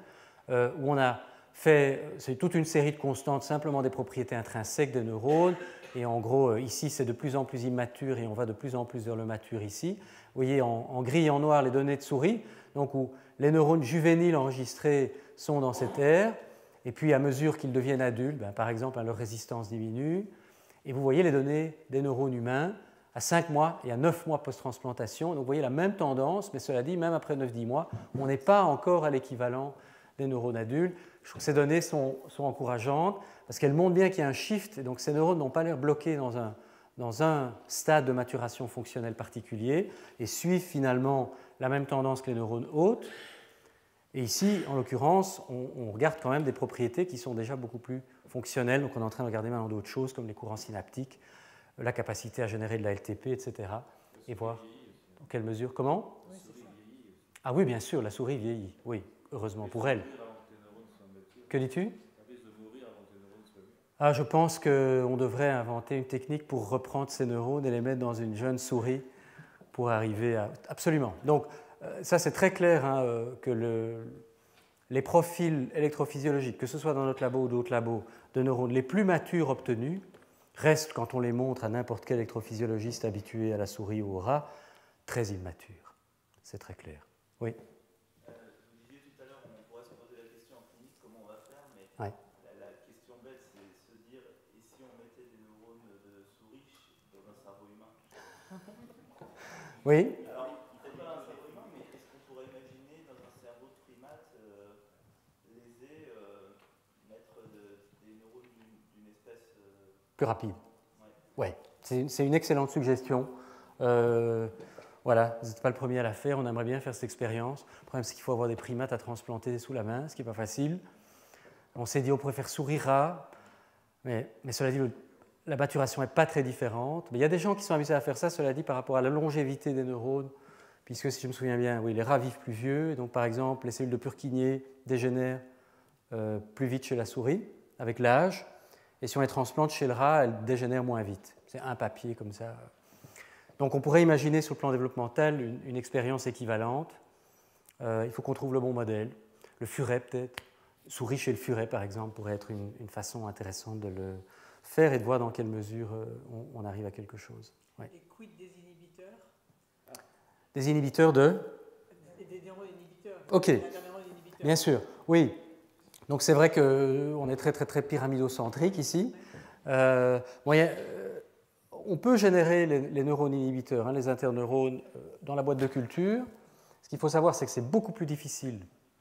[SPEAKER 1] où on a fait toute une série de constantes, simplement des propriétés intrinsèques des neurones. Et en gros, ici, c'est de plus en plus immature et on va de plus en plus vers le mature ici. Vous voyez en gris et en noir les données de souris, donc où les neurones juvéniles enregistrés sont dans cette aire. Et puis, à mesure qu'ils deviennent adultes, par exemple, leur résistance diminue. Et vous voyez les données des neurones humains à 5 mois et à 9 mois post-transplantation. Donc vous voyez la même tendance, mais cela dit, même après 9-10 mois, on n'est pas encore à l'équivalent des neurones adultes. Je trouve que ces données sont encourageantes parce qu'elles montrent bien qu'il y a un shift. Et donc ces neurones n'ont pas l'air bloqués dans un stade de maturation fonctionnelle particulier et suivent finalement la même tendance que les neurones hôtes. Et ici, en l'occurrence, on regarde quand même des propriétés qui sont déjà beaucoup plus fonctionnelles. Donc on est en train de regarder maintenant d'autres choses comme les courants synaptiques, la capacité à générer de la LTP, etc. Et voir dans quelle mesure. Comment ? Ah oui, bien sûr, la souris vieillit. Oui, heureusement pour elle. Que dis-tu ? Ah, je pense qu'on devrait inventer une technique pour reprendre ces neurones et les mettre dans une jeune souris pour arriver à... Absolument. Donc, ça, c'est très clair que les profils électrophysiologiques, que ce soit dans notre labo ou d'autres labos, de neurones les plus matures obtenus, restent, quand on les montre à n'importe quel électrophysiologiste habitué à la souris ou au rat, très immatures. C'est très clair. Oui.
[SPEAKER 4] Vous disiez tout à l'heure, on pourrait se poser la question en clinique, comment on va faire, mais
[SPEAKER 1] Ouais.
[SPEAKER 4] la question bête, c'est se dire, et si on mettait des neurones de souris dans un cerveau humain ?
[SPEAKER 1] Oui.
[SPEAKER 4] Alors, peut-être pas dans un cerveau humain, mais est-ce qu'on pourrait imaginer dans un cerveau de primate lésé mettre des neurones d'une espèce
[SPEAKER 1] Plus rapide.
[SPEAKER 4] Ouais.
[SPEAKER 1] Ouais. C'est une excellente suggestion. Voilà, vous n'êtes pas le premier à la faire, on aimerait bien faire cette expérience. Le problème, c'est qu'il faut avoir des primates à transplanter sous la main, ce qui n'est pas facile. On s'est dit on pourrait faire souris-rat, mais cela dit, la maturation n'est pas très différente. Mais il y a des gens qui sont amusés à faire ça, cela dit, par rapport à la longévité des neurones, puisque si je me souviens bien, oui, les rats vivent plus vieux, et donc par exemple, les cellules de Purkinje dégénèrent plus vite chez la souris, avec l'âge, et si on les transplante chez le rat, elles dégénèrent moins vite. C'est un papier comme ça. Donc on pourrait imaginer sur le plan développemental une expérience équivalente. Il faut qu'on trouve le bon modèle. Le furet peut-être. Souris chez le furet par exemple pourrait être une façon intéressante de le faire et de voir dans quelle mesure on arrive à quelque chose. Ouais.
[SPEAKER 5] Et quid des inhibiteurs ?
[SPEAKER 1] Des inhibiteurs de ?
[SPEAKER 5] Des neurones inhibiteurs.
[SPEAKER 1] Ok,
[SPEAKER 5] Inhibiteurs.
[SPEAKER 1] bien sûr, oui. Donc c'est vrai qu'on est très très très pyramidocentrique ici. On peut générer les neurones inhibiteurs, les interneurones, dans la boîte de culture. Ce qu'il faut savoir, c'est que c'est beaucoup plus difficile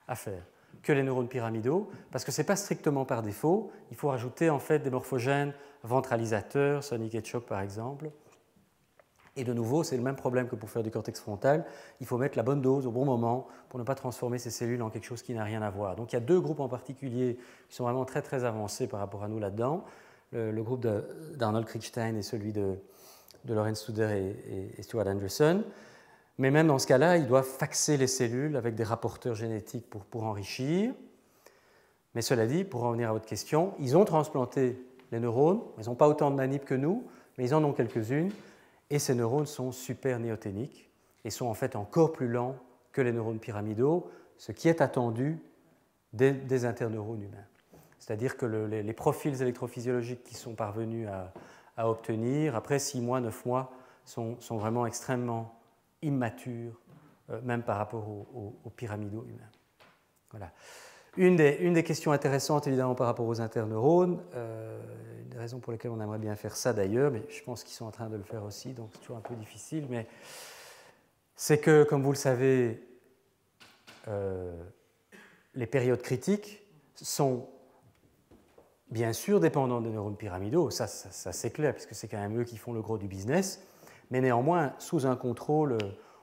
[SPEAKER 1] à faire que les neurones pyramidaux, parce que ce n'est pas strictement par défaut. Il faut rajouter en fait des morphogènes ventralisateurs, Sonic Hedgehog par exemple. Et de nouveau, c'est le même problème que pour faire du cortex frontal. Il faut mettre la bonne dose au bon moment pour ne pas transformer ces cellules en quelque chose qui n'a rien à voir. Donc il y a deux groupes en particulier qui sont vraiment très très avancés par rapport à nous là-dedans. Le groupe d'Arnold Kriegstein et celui de Lorenz Studer et Stuart Anderson. Mais même dans ce cas-là, ils doivent faxer les cellules avec des rapporteurs génétiques pour enrichir. Mais cela dit, pour revenir à votre question, ils ont transplanté les neurones. Ils n'ont pas autant de manip que nous, mais ils en ont quelques-unes. Et ces neurones sont super néoténiques et sont en fait encore plus lents que les neurones pyramidaux, ce qui est attendu des interneurones humains. c'est-à-dire que les profils électrophysiologiques qui sont parvenus à obtenir, après 6 mois, 9 mois, sont vraiment extrêmement immatures, même par rapport aux pyramidaux humains. Voilà. Une des questions intéressantes, évidemment, par rapport aux interneurones, une des raisons pour lesquelles on aimerait bien faire ça d'ailleurs, mais je pense qu'ils sont en train de le faire aussi, donc c'est toujours un peu difficile, mais c'est que, comme vous le savez, les périodes critiques sont bien sûr dépendantes des neurones pyramidaux, ça c'est clair, puisque c'est quand même eux qui font le gros du business, mais néanmoins, sous un contrôle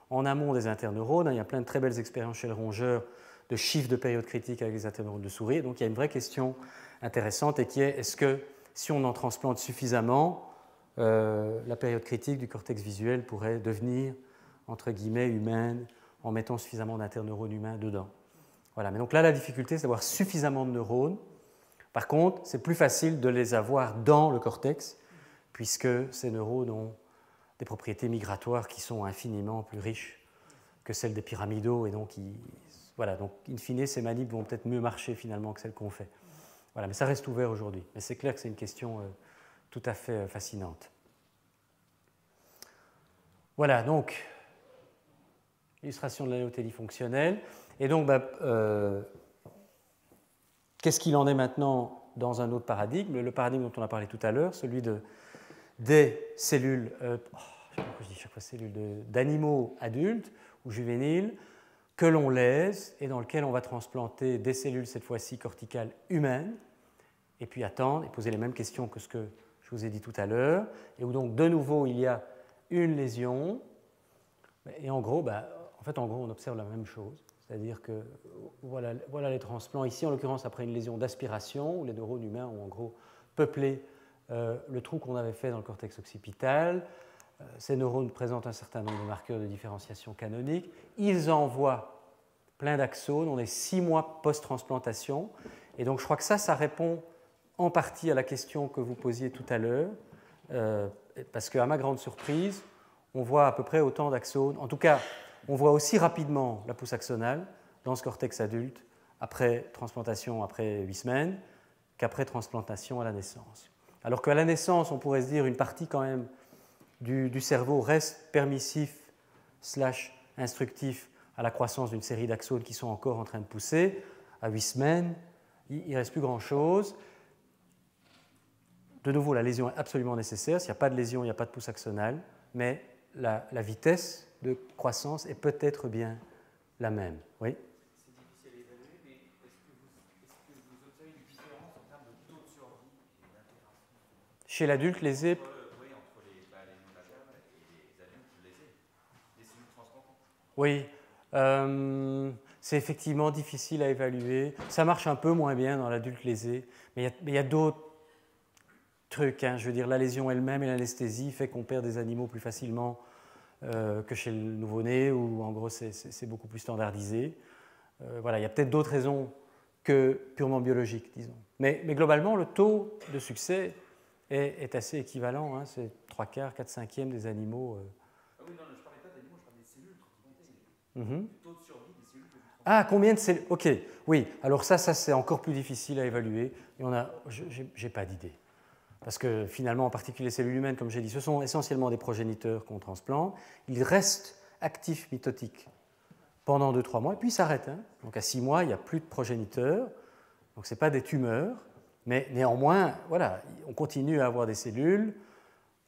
[SPEAKER 1] en amont des interneurones, il y a plein de très belles expériences chez le rongeur de chiffres de période critique avec les interneurones de souris. Donc il y a une vraie question intéressante et qui est est-ce que si on en transplante suffisamment, la période critique du cortex visuel pourrait devenir, entre guillemets, humaine en mettant suffisamment d'interneurones humains dedans. Voilà. Mais donc là, la difficulté, c'est d'avoir suffisamment de neurones. Par contre, c'est plus facile de les avoir dans le cortex, puisque ces neurones ont des propriétés migratoires qui sont infiniment plus riches que celles des pyramidaux, et donc voilà, donc in fine, ces manips vont peut-être mieux marcher finalement que celles qu'on fait. Voilà, mais ça reste ouvert aujourd'hui. Mais c'est clair que c'est une question tout à fait fascinante. Voilà, donc, illustration de l'annéothélie fonctionnelle. Et donc, qu'est-ce qu'il en est maintenant dans un autre paradigme? Le paradigme dont on a parlé tout à l'heure, celui des cellules, je sais pas pourquoi je dis chaque fois cellules, d'animaux adultes ou juvéniles, que l'on lèse et dans lequel on va transplanter des cellules, cette fois-ci corticales humaines, et puis attendre et poser les mêmes questions que ce que je vous ai dit tout à l'heure, et où donc de nouveau il y a une lésion, et en gros, on observe la même chose, c'est-à-dire que voilà les transplants, ici en l'occurrence après une lésion d'aspiration, où les neurones humains ont en gros peuplé le trou qu'on avait fait dans le cortex occipital. Ces neurones présentent un certain nombre de marqueurs de différenciation canonique. Ils envoient plein d'axones. On est 6 mois post-transplantation. Et donc, je crois que ça répond en partie à la question que vous posiez tout à l'heure. Parce qu'à ma grande surprise, on voit à peu près autant d'axones. En tout cas, on voit aussi rapidement la pousse axonale dans ce cortex adulte après transplantation, après 8 semaines, qu'après transplantation à la naissance. Alors qu'à la naissance, on pourrait se dire une partie quand même du cerveau reste permissif / instructif à la croissance d'une série d'axones qui sont encore en train de pousser. À 8 semaines, il ne reste plus grand-chose. De nouveau, la lésion est absolument nécessaire. S'il n'y a pas de lésion, il n'y a pas de pousse axonale, mais la vitesse de croissance est peut-être bien la même. Oui ?
[SPEAKER 2] C'est difficile à évaluer, mais est-ce que vous observez une différence en termes de taux de survie et d'intégration
[SPEAKER 1] Chez l'adulte lésé,
[SPEAKER 2] Oui, entre les néonatales et les adultes lésés, les cellules transplantées.
[SPEAKER 1] oui, c'est effectivement difficile à évaluer. Ça marche un peu moins bien dans l'adulte lésé, mais il y a d'autres trucs. Je veux dire, la lésion elle-même et l'anesthésie fait qu'on perd des animaux plus facilement que chez le nouveau-né, où en gros c'est beaucoup plus standardisé. Voilà, il y a peut-être d'autres raisons que purement biologiques, disons. Mais globalement, le taux de succès est assez équivalent. C'est 3/4, 4/5 des animaux.
[SPEAKER 2] Ah oui, non, je ne parlais pas d'animaux, je parlais des cellules transplantées.
[SPEAKER 1] Mm-hmm.
[SPEAKER 2] Le taux de survie des cellules que vous transplantez.
[SPEAKER 1] Ah, combien de cellules? Ok, oui. Alors ça c'est encore plus difficile à évaluer. Je n'ai pas d'idée. Parce que finalement, en particulier les cellules humaines, comme j'ai dit, ce sont essentiellement des progéniteurs qu'on transplante. Ils restent actifs mitotiques pendant 2-3 mois, et puis ils s'arrêtent. Donc à 6 mois, il n'y a plus de progéniteurs. Donc ce n'est pas des tumeurs, mais néanmoins, voilà, on continue à avoir des cellules.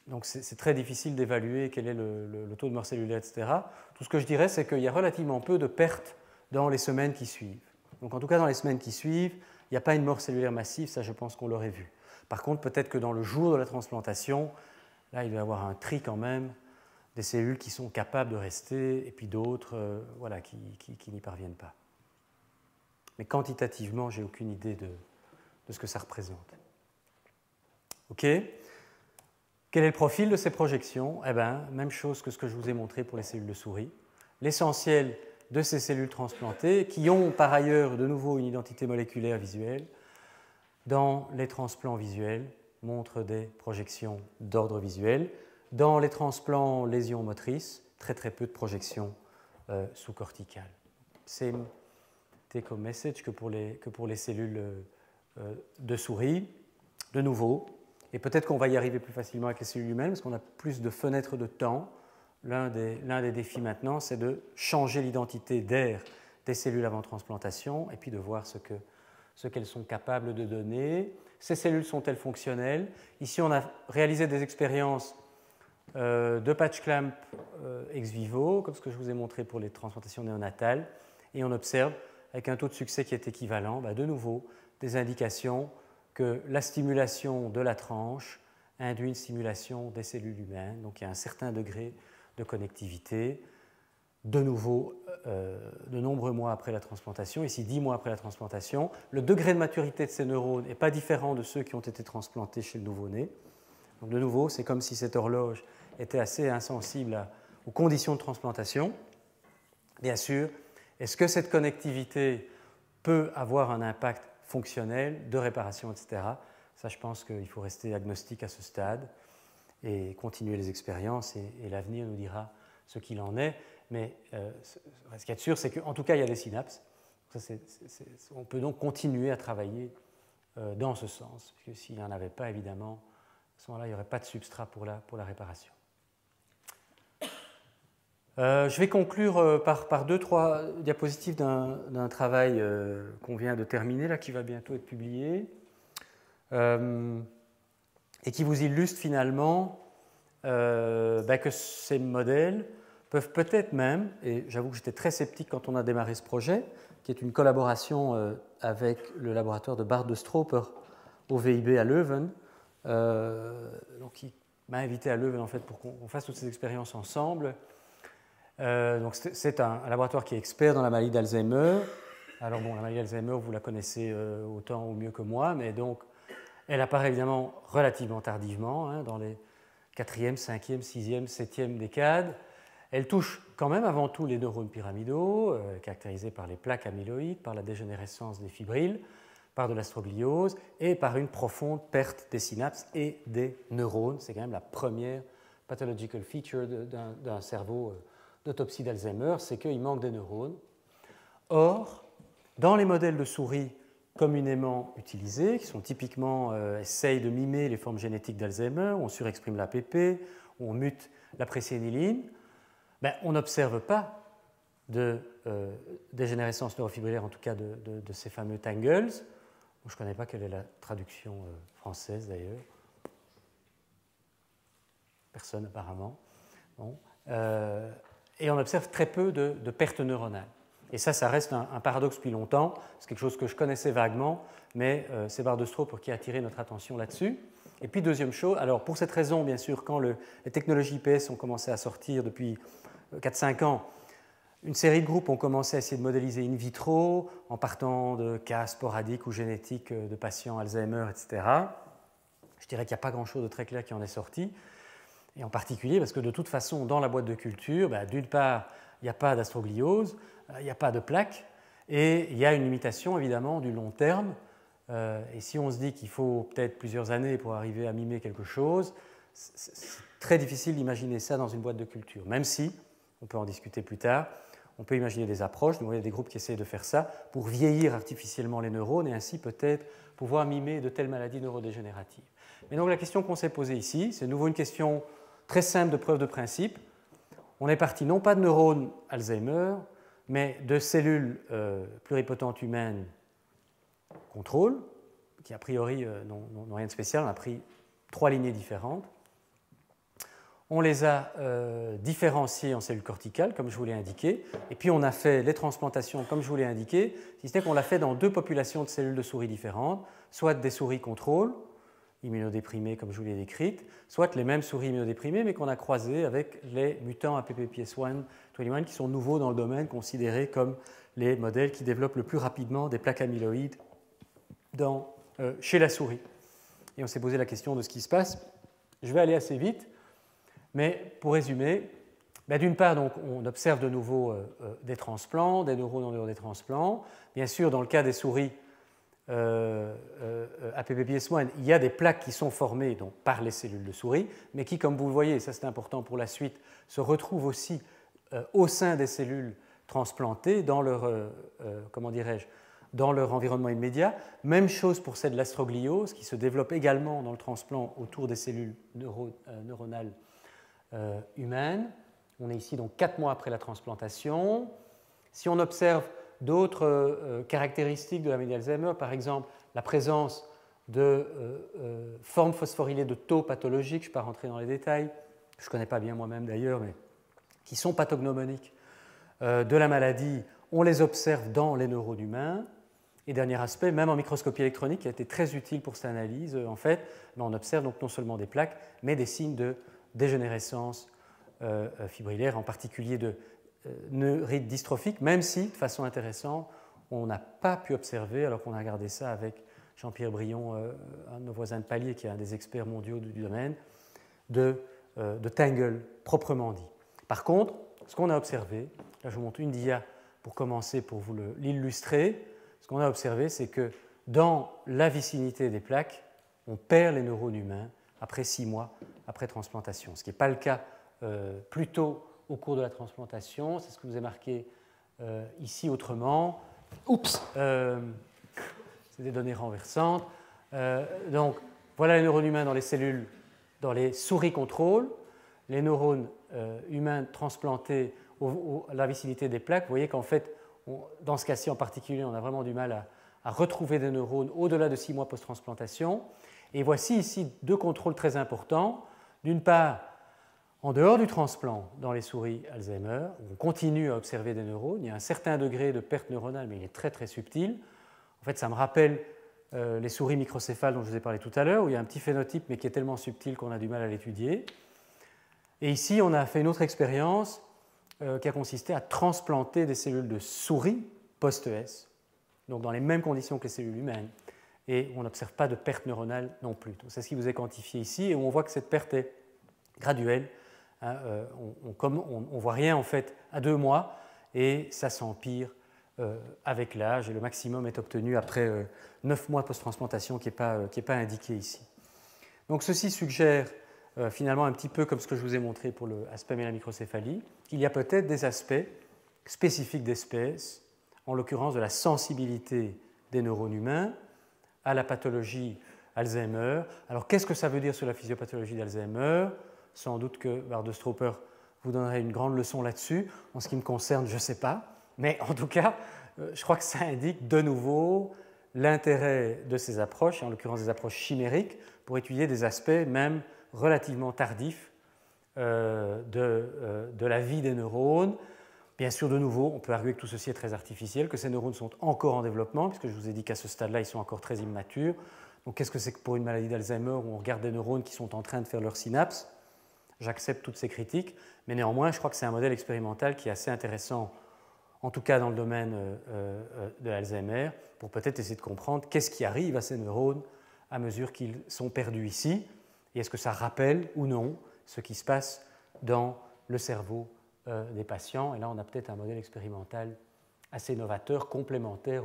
[SPEAKER 1] Donc c'est très difficile d'évaluer quel est le taux de mort cellulaire, etc. Tout ce que je dirais, c'est qu'il y a relativement peu de pertes dans les semaines qui suivent. Donc en tout cas, dans les semaines qui suivent, il n'y a pas une mort cellulaire massive, ça je pense qu'on l'aurait vu. Par contre, peut-être que dans le jour de la transplantation, là, il doit y avoir un tri quand même des cellules qui sont capables de rester et puis d'autres qui n'y parviennent pas. Mais quantitativement, je n'ai aucune idée de ce que ça représente. OK ? Quel est le profil de ces projections ? Eh bien, même chose que ce que je vous ai montré pour les cellules de souris. L'essentiel de ces cellules transplantées, qui ont par ailleurs de nouveau une identité moléculaire visuelle, dans les transplants visuels, montrent des projections d'ordre visuel. Dans les transplants lésions motrices, très peu de projections sous-corticales. C'est take-home message que pour les cellules de souris, de nouveau. Et peut-être qu'on va y arriver plus facilement avec les cellules humaines, parce qu'on a plus de fenêtres de temps. L'un des défis maintenant, c'est de changer l'identité d'air des cellules avant transplantation, et puis de voir ce qu'elles sont capables de donner. Ces cellules sont-elles fonctionnelles? Ici, on a réalisé des expériences de patch clamp ex vivo, comme ce que je vous ai montré pour les transplantations néonatales, et on observe, avec un taux de succès qui est équivalent, de nouveau, des indications que la stimulation de la tranche induit une stimulation des cellules humaines, donc il y a un certain degré de connectivité, de nouveau, de nombreux mois après la transplantation, ici 10 mois après la transplantation. Le degré de maturité de ces neurones n'est pas différent de ceux qui ont été transplantés chez le nouveau-né. Donc de nouveau, c'est comme si cette horloge était assez insensible aux conditions de transplantation. Bien sûr, est-ce que cette connectivité peut avoir un impact fonctionnel, de réparation, etc. Ça, je pense qu'il faut rester agnostique à ce stade et continuer les expériences, et l'avenir nous dira ce qu'il en est. Mais ce qui est sûr, c'est qu'en tout cas, il y a des synapses. Ça, on peut donc continuer à travailler dans ce sens, parce que s'il n'y en avait pas, évidemment, à ce moment-là, il n'y aurait pas de substrat pour la réparation. Je vais conclure par 2-3 diapositives d'un travail qu'on vient de terminer, là, qui va bientôt être publié, et qui vous illustre finalement que ces modèles peuvent peut-être même, et j'avoue que j'étais très sceptique quand on a démarré ce projet, qui est une collaboration avec le laboratoire de Bart de Stroper au VIB à Leuven, donc qui m'a invité à Leuven en fait, pour qu'on fasse toutes ces expériences ensemble. Donc c'est un laboratoire qui est expert dans la maladie d'Alzheimer. Alors bon, la maladie d'Alzheimer, vous la connaissez autant ou mieux que moi, mais donc elle apparaît évidemment relativement tardivement, dans les 4e, 5e, 6e, 7e décades. Elle touche quand même avant tout les neurones pyramidaux, caractérisés par les plaques amyloïdes, par la dégénérescence des fibrilles, par de l'astrogliose et par une profonde perte des synapses et des neurones. C'est quand même la première pathological feature d'un cerveau d'autopsie d'Alzheimer, c'est qu'il manque des neurones. Or, dans les modèles de souris communément utilisés, qui sont typiquement essayent de mimer les formes génétiques d'Alzheimer, où on surexprime l'APP, où on mute la préséniline, on n'observe pas de dégénérescence neurofibrillaire, en tout cas de ces fameux tangles. Je ne connais pas quelle est la traduction française d'ailleurs. Personne apparemment. Bon. Et on observe très peu de pertes neuronales. Et ça reste un paradoxe depuis longtemps. C'est quelque chose que je connaissais vaguement, mais c'est Bart de Stroper qui a attiré notre attention là-dessus. Et puis deuxième chose, alors pour cette raison, bien sûr, quand les technologies IPS ont commencé à sortir depuis 4-5 ans, une série de groupes ont commencé à essayer de modéliser in vitro en partant de cas sporadiques ou génétiques de patients Alzheimer, etc. Je dirais qu'il n'y a pas grand-chose de très clair qui en est sorti. Et en particulier parce que de toute façon, dans la boîte de culture, d'une part, il n'y a pas d'astrogliose, il n'y a pas de plaque, et il y a une limitation évidemment du long terme. Et si on se dit qu'il faut peut-être plusieurs années pour arriver à mimer quelque chose, c'est très difficile d'imaginer ça dans une boîte de culture. Même si, on peut en discuter plus tard, on peut imaginer des approches, il y a des groupes qui essayent de faire ça pour vieillir artificiellement les neurones et ainsi peut-être pouvoir mimer de telles maladies neurodégénératives. Mais donc la question qu'on s'est posée ici, c'est de nouveau une question très simple de preuve de principe. On est parti non pas de neurones Alzheimer, mais de cellules pluripotentes humaines contrôle, qui a priori n'ont rien de spécial. On a pris 3 lignées différentes. On les a différenciées en cellules corticales, comme je vous l'ai indiqué, et puis on a fait les transplantations, comme je vous l'ai indiqué, si ce n'est qu'on l'a fait dans 2 populations de cellules de souris différentes, soit des souris contrôle, immunodéprimées comme je vous l'ai décrite, soit les mêmes souris immunodéprimées, mais qu'on a croisées avec les mutants APPPS1, 21, qui sont nouveaux dans le domaine, considérés comme les modèles qui développent le plus rapidement des plaques amyloïdes chez la souris. Et on s'est posé la question de ce qui se passe. Je vais aller assez vite, mais pour résumer, d'une part, donc, on observe de nouveau des transplants, des neurones en dehors des transplants. Bien sûr, dans le cas des souris APPPS1, il y a des plaques qui sont formées donc, par les cellules de souris, mais qui, comme vous le voyez, ça c'est important pour la suite, se retrouvent aussi au sein des cellules transplantées dans leur, comment dirais-je, dans leur environnement immédiat. Même chose pour celle de l'astrogliose, qui se développe également dans le transplant autour des cellules neuronales humaines. On est ici donc 4 mois après la transplantation. Si on observe d'autres caractéristiques de la maladie d'Alzheimer, par exemple la présence de formes phosphorylées de tau pathologiques, je ne vais pas rentrer dans les détails, je ne connais pas bien moi-même d'ailleurs, mais qui sont pathognomoniques de la maladie, on les observe dans les neurones humains. Et dernier aspect, même en microscopie électronique, qui a été très utile pour cette analyse, en fait, on observe donc non seulement des plaques, mais des signes de dégénérescence fibrillaire, en particulier de neurites dystrophiques, même si, de façon intéressante, on n'a pas pu observer, alors qu'on a regardé ça avec Jean-Pierre Brion, un de nos voisins de palier, qui est un des experts mondiaux du domaine, de tangle proprement dit. Par contre, ce qu'on a observé, là je vous montre une dia pour commencer, pour vous l'illustrer, ce qu'on a observé, c'est que dans la vicinité des plaques, on perd les neurones humains après 6 mois après transplantation, ce qui n'est pas le cas plus tôt au cours de la transplantation. C'est ce que vous avez marqué ici autrement. Oups, c'est des données renversantes. Donc, voilà les neurones humains dans les cellules, dans les souris contrôle, les neurones humains transplantés à la vicinité des plaques. Vous voyez qu'en fait, dans ce cas-ci en particulier, on a vraiment du mal à retrouver des neurones au-delà de 6 mois post-transplantation. Et voici ici 2 contrôles très importants. D'une part, en dehors du transplant, dans les souris Alzheimer, on continue à observer des neurones. Il y a un certain degré de perte neuronale, mais il est très très subtil. En fait, ça me rappelle les souris microcéphales dont je vous ai parlé tout à l'heure, où il y a un petit phénotype, mais qui est tellement subtil qu'on a du mal à l'étudier. Et ici, on a fait une autre expérience qui a consisté à transplanter des cellules de souris post-ES, donc dans les mêmes conditions que les cellules humaines, et on n'observe pas de perte neuronale non plus. C'est ce qui vous est quantifié ici, et on voit que cette perte est graduelle. Hein, on ne voit rien en fait à 2 mois, et ça s'empire avec l'âge, et le maximum est obtenu après 9 mois post-transplantation, qui n'est pas indiqué ici. Donc ceci suggère finalement un petit peu comme ce que je vous ai montré pour l'aspect mélamicrocéphalie, qu'il y a peut-être des aspects spécifiques d'espèces, en l'occurrence de la sensibilité des neurones humains à la pathologie Alzheimer. Alors qu'est-ce que ça veut dire sur la physiopathologie d'Alzheimer? Sans doute que Bardestroper vous donnerait une grande leçon là-dessus. En ce qui me concerne, je ne sais pas. Mais en tout cas, je crois que ça indique de nouveau l'intérêt de ces approches, en l'occurrence des approches chimériques, pour étudier des aspects même relativement tardifs de la vie des neurones. Bien sûr, de nouveau, on peut arguer que tout ceci est très artificiel, que ces neurones sont encore en développement, puisque je vous ai dit qu'à ce stade-là, ils sont encore très immatures. Donc, qu'est-ce que c'est que pour une maladie d'Alzheimer où on regarde des neurones qui sont en train de faire leurs synapses? J'accepte toutes ces critiques, mais néanmoins, je crois que c'est un modèle expérimental qui est assez intéressant, en tout cas dans le domaine de l'Alzheimer, pour peut-être essayer de comprendre qu'est-ce qui arrive à ces neurones à mesure qu'ils sont perdus ici, et est-ce que ça rappelle ou non ce qui se passe dans le cerveau des patients. Et là, on a peut-être un modèle expérimental assez novateur, complémentaire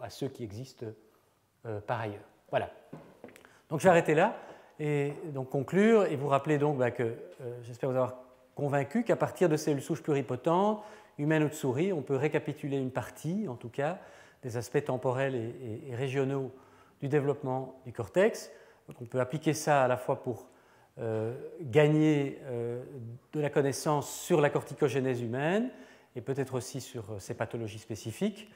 [SPEAKER 1] à ceux qui existent par ailleurs. Voilà. Donc, je vais arrêter là et donc conclure et vous rappeler donc que j'espère vous avoir convaincu qu'à partir de cellules souches pluripotentes, humaines ou de souris, on peut récapituler une partie, en tout cas, des aspects temporels et régionaux du développement du cortex. Donc, on peut appliquer ça à la fois pour gagner de la connaissance sur la corticogénèse humaine et peut-être aussi sur ces pathologies spécifiques,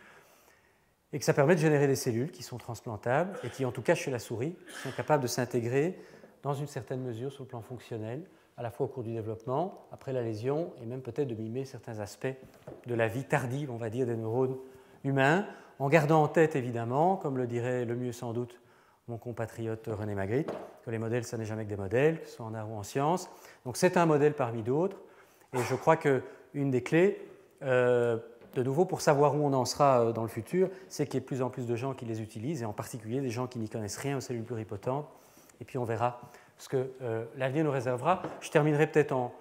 [SPEAKER 1] et que ça permet de générer des cellules qui sont transplantables et qui, en tout cas chez la souris, sont capables de s'intégrer dans une certaine mesure sur le plan fonctionnel, à la fois au cours du développement, après la lésion, et même peut-être de mimer certains aspects de la vie tardive, on va dire, des neurones humains, en gardant en tête, évidemment, comme le dirait le mieux sans doute mon compatriote René Magritte, que les modèles, ça n'est jamais que des modèles, que ce soit en art ou en sciences. Donc c'est un modèle parmi d'autres, et je crois qu'une des clés, de nouveau, pour savoir où on en sera dans le futur, c'est qu'il y ait de plus en plus de gens qui les utilisent, et en particulier des gens qui n'y connaissent rien aux cellules pluripotentes, et puis on verra ce que l'avenir nous réservera. Je terminerai peut-être en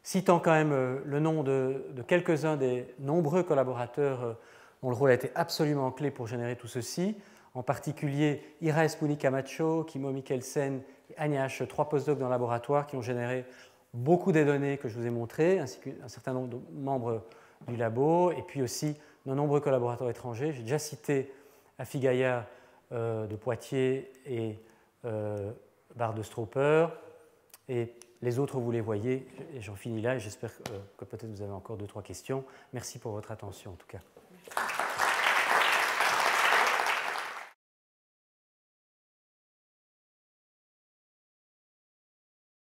[SPEAKER 1] citant quand même le nom de quelques-uns des nombreux collaborateurs dont le rôle a été absolument clé pour générer tout ceci, en particulier Ira Espuni Camacho, Kimo Mikkelsen et Agnash, 3 postdocs dans le laboratoire qui ont généré beaucoup des données que je vous ai montrées, ainsi qu'un certain nombre de membres du labo, et puis aussi nos nombreux collaborateurs étrangers. J'ai déjà cité Afigaya de Poitiers et Bar de Stropper. Et les autres, vous les voyez. Et j'en finis là et j'espère que peut-être vous avez encore 2-3 questions. Merci pour votre attention en tout cas.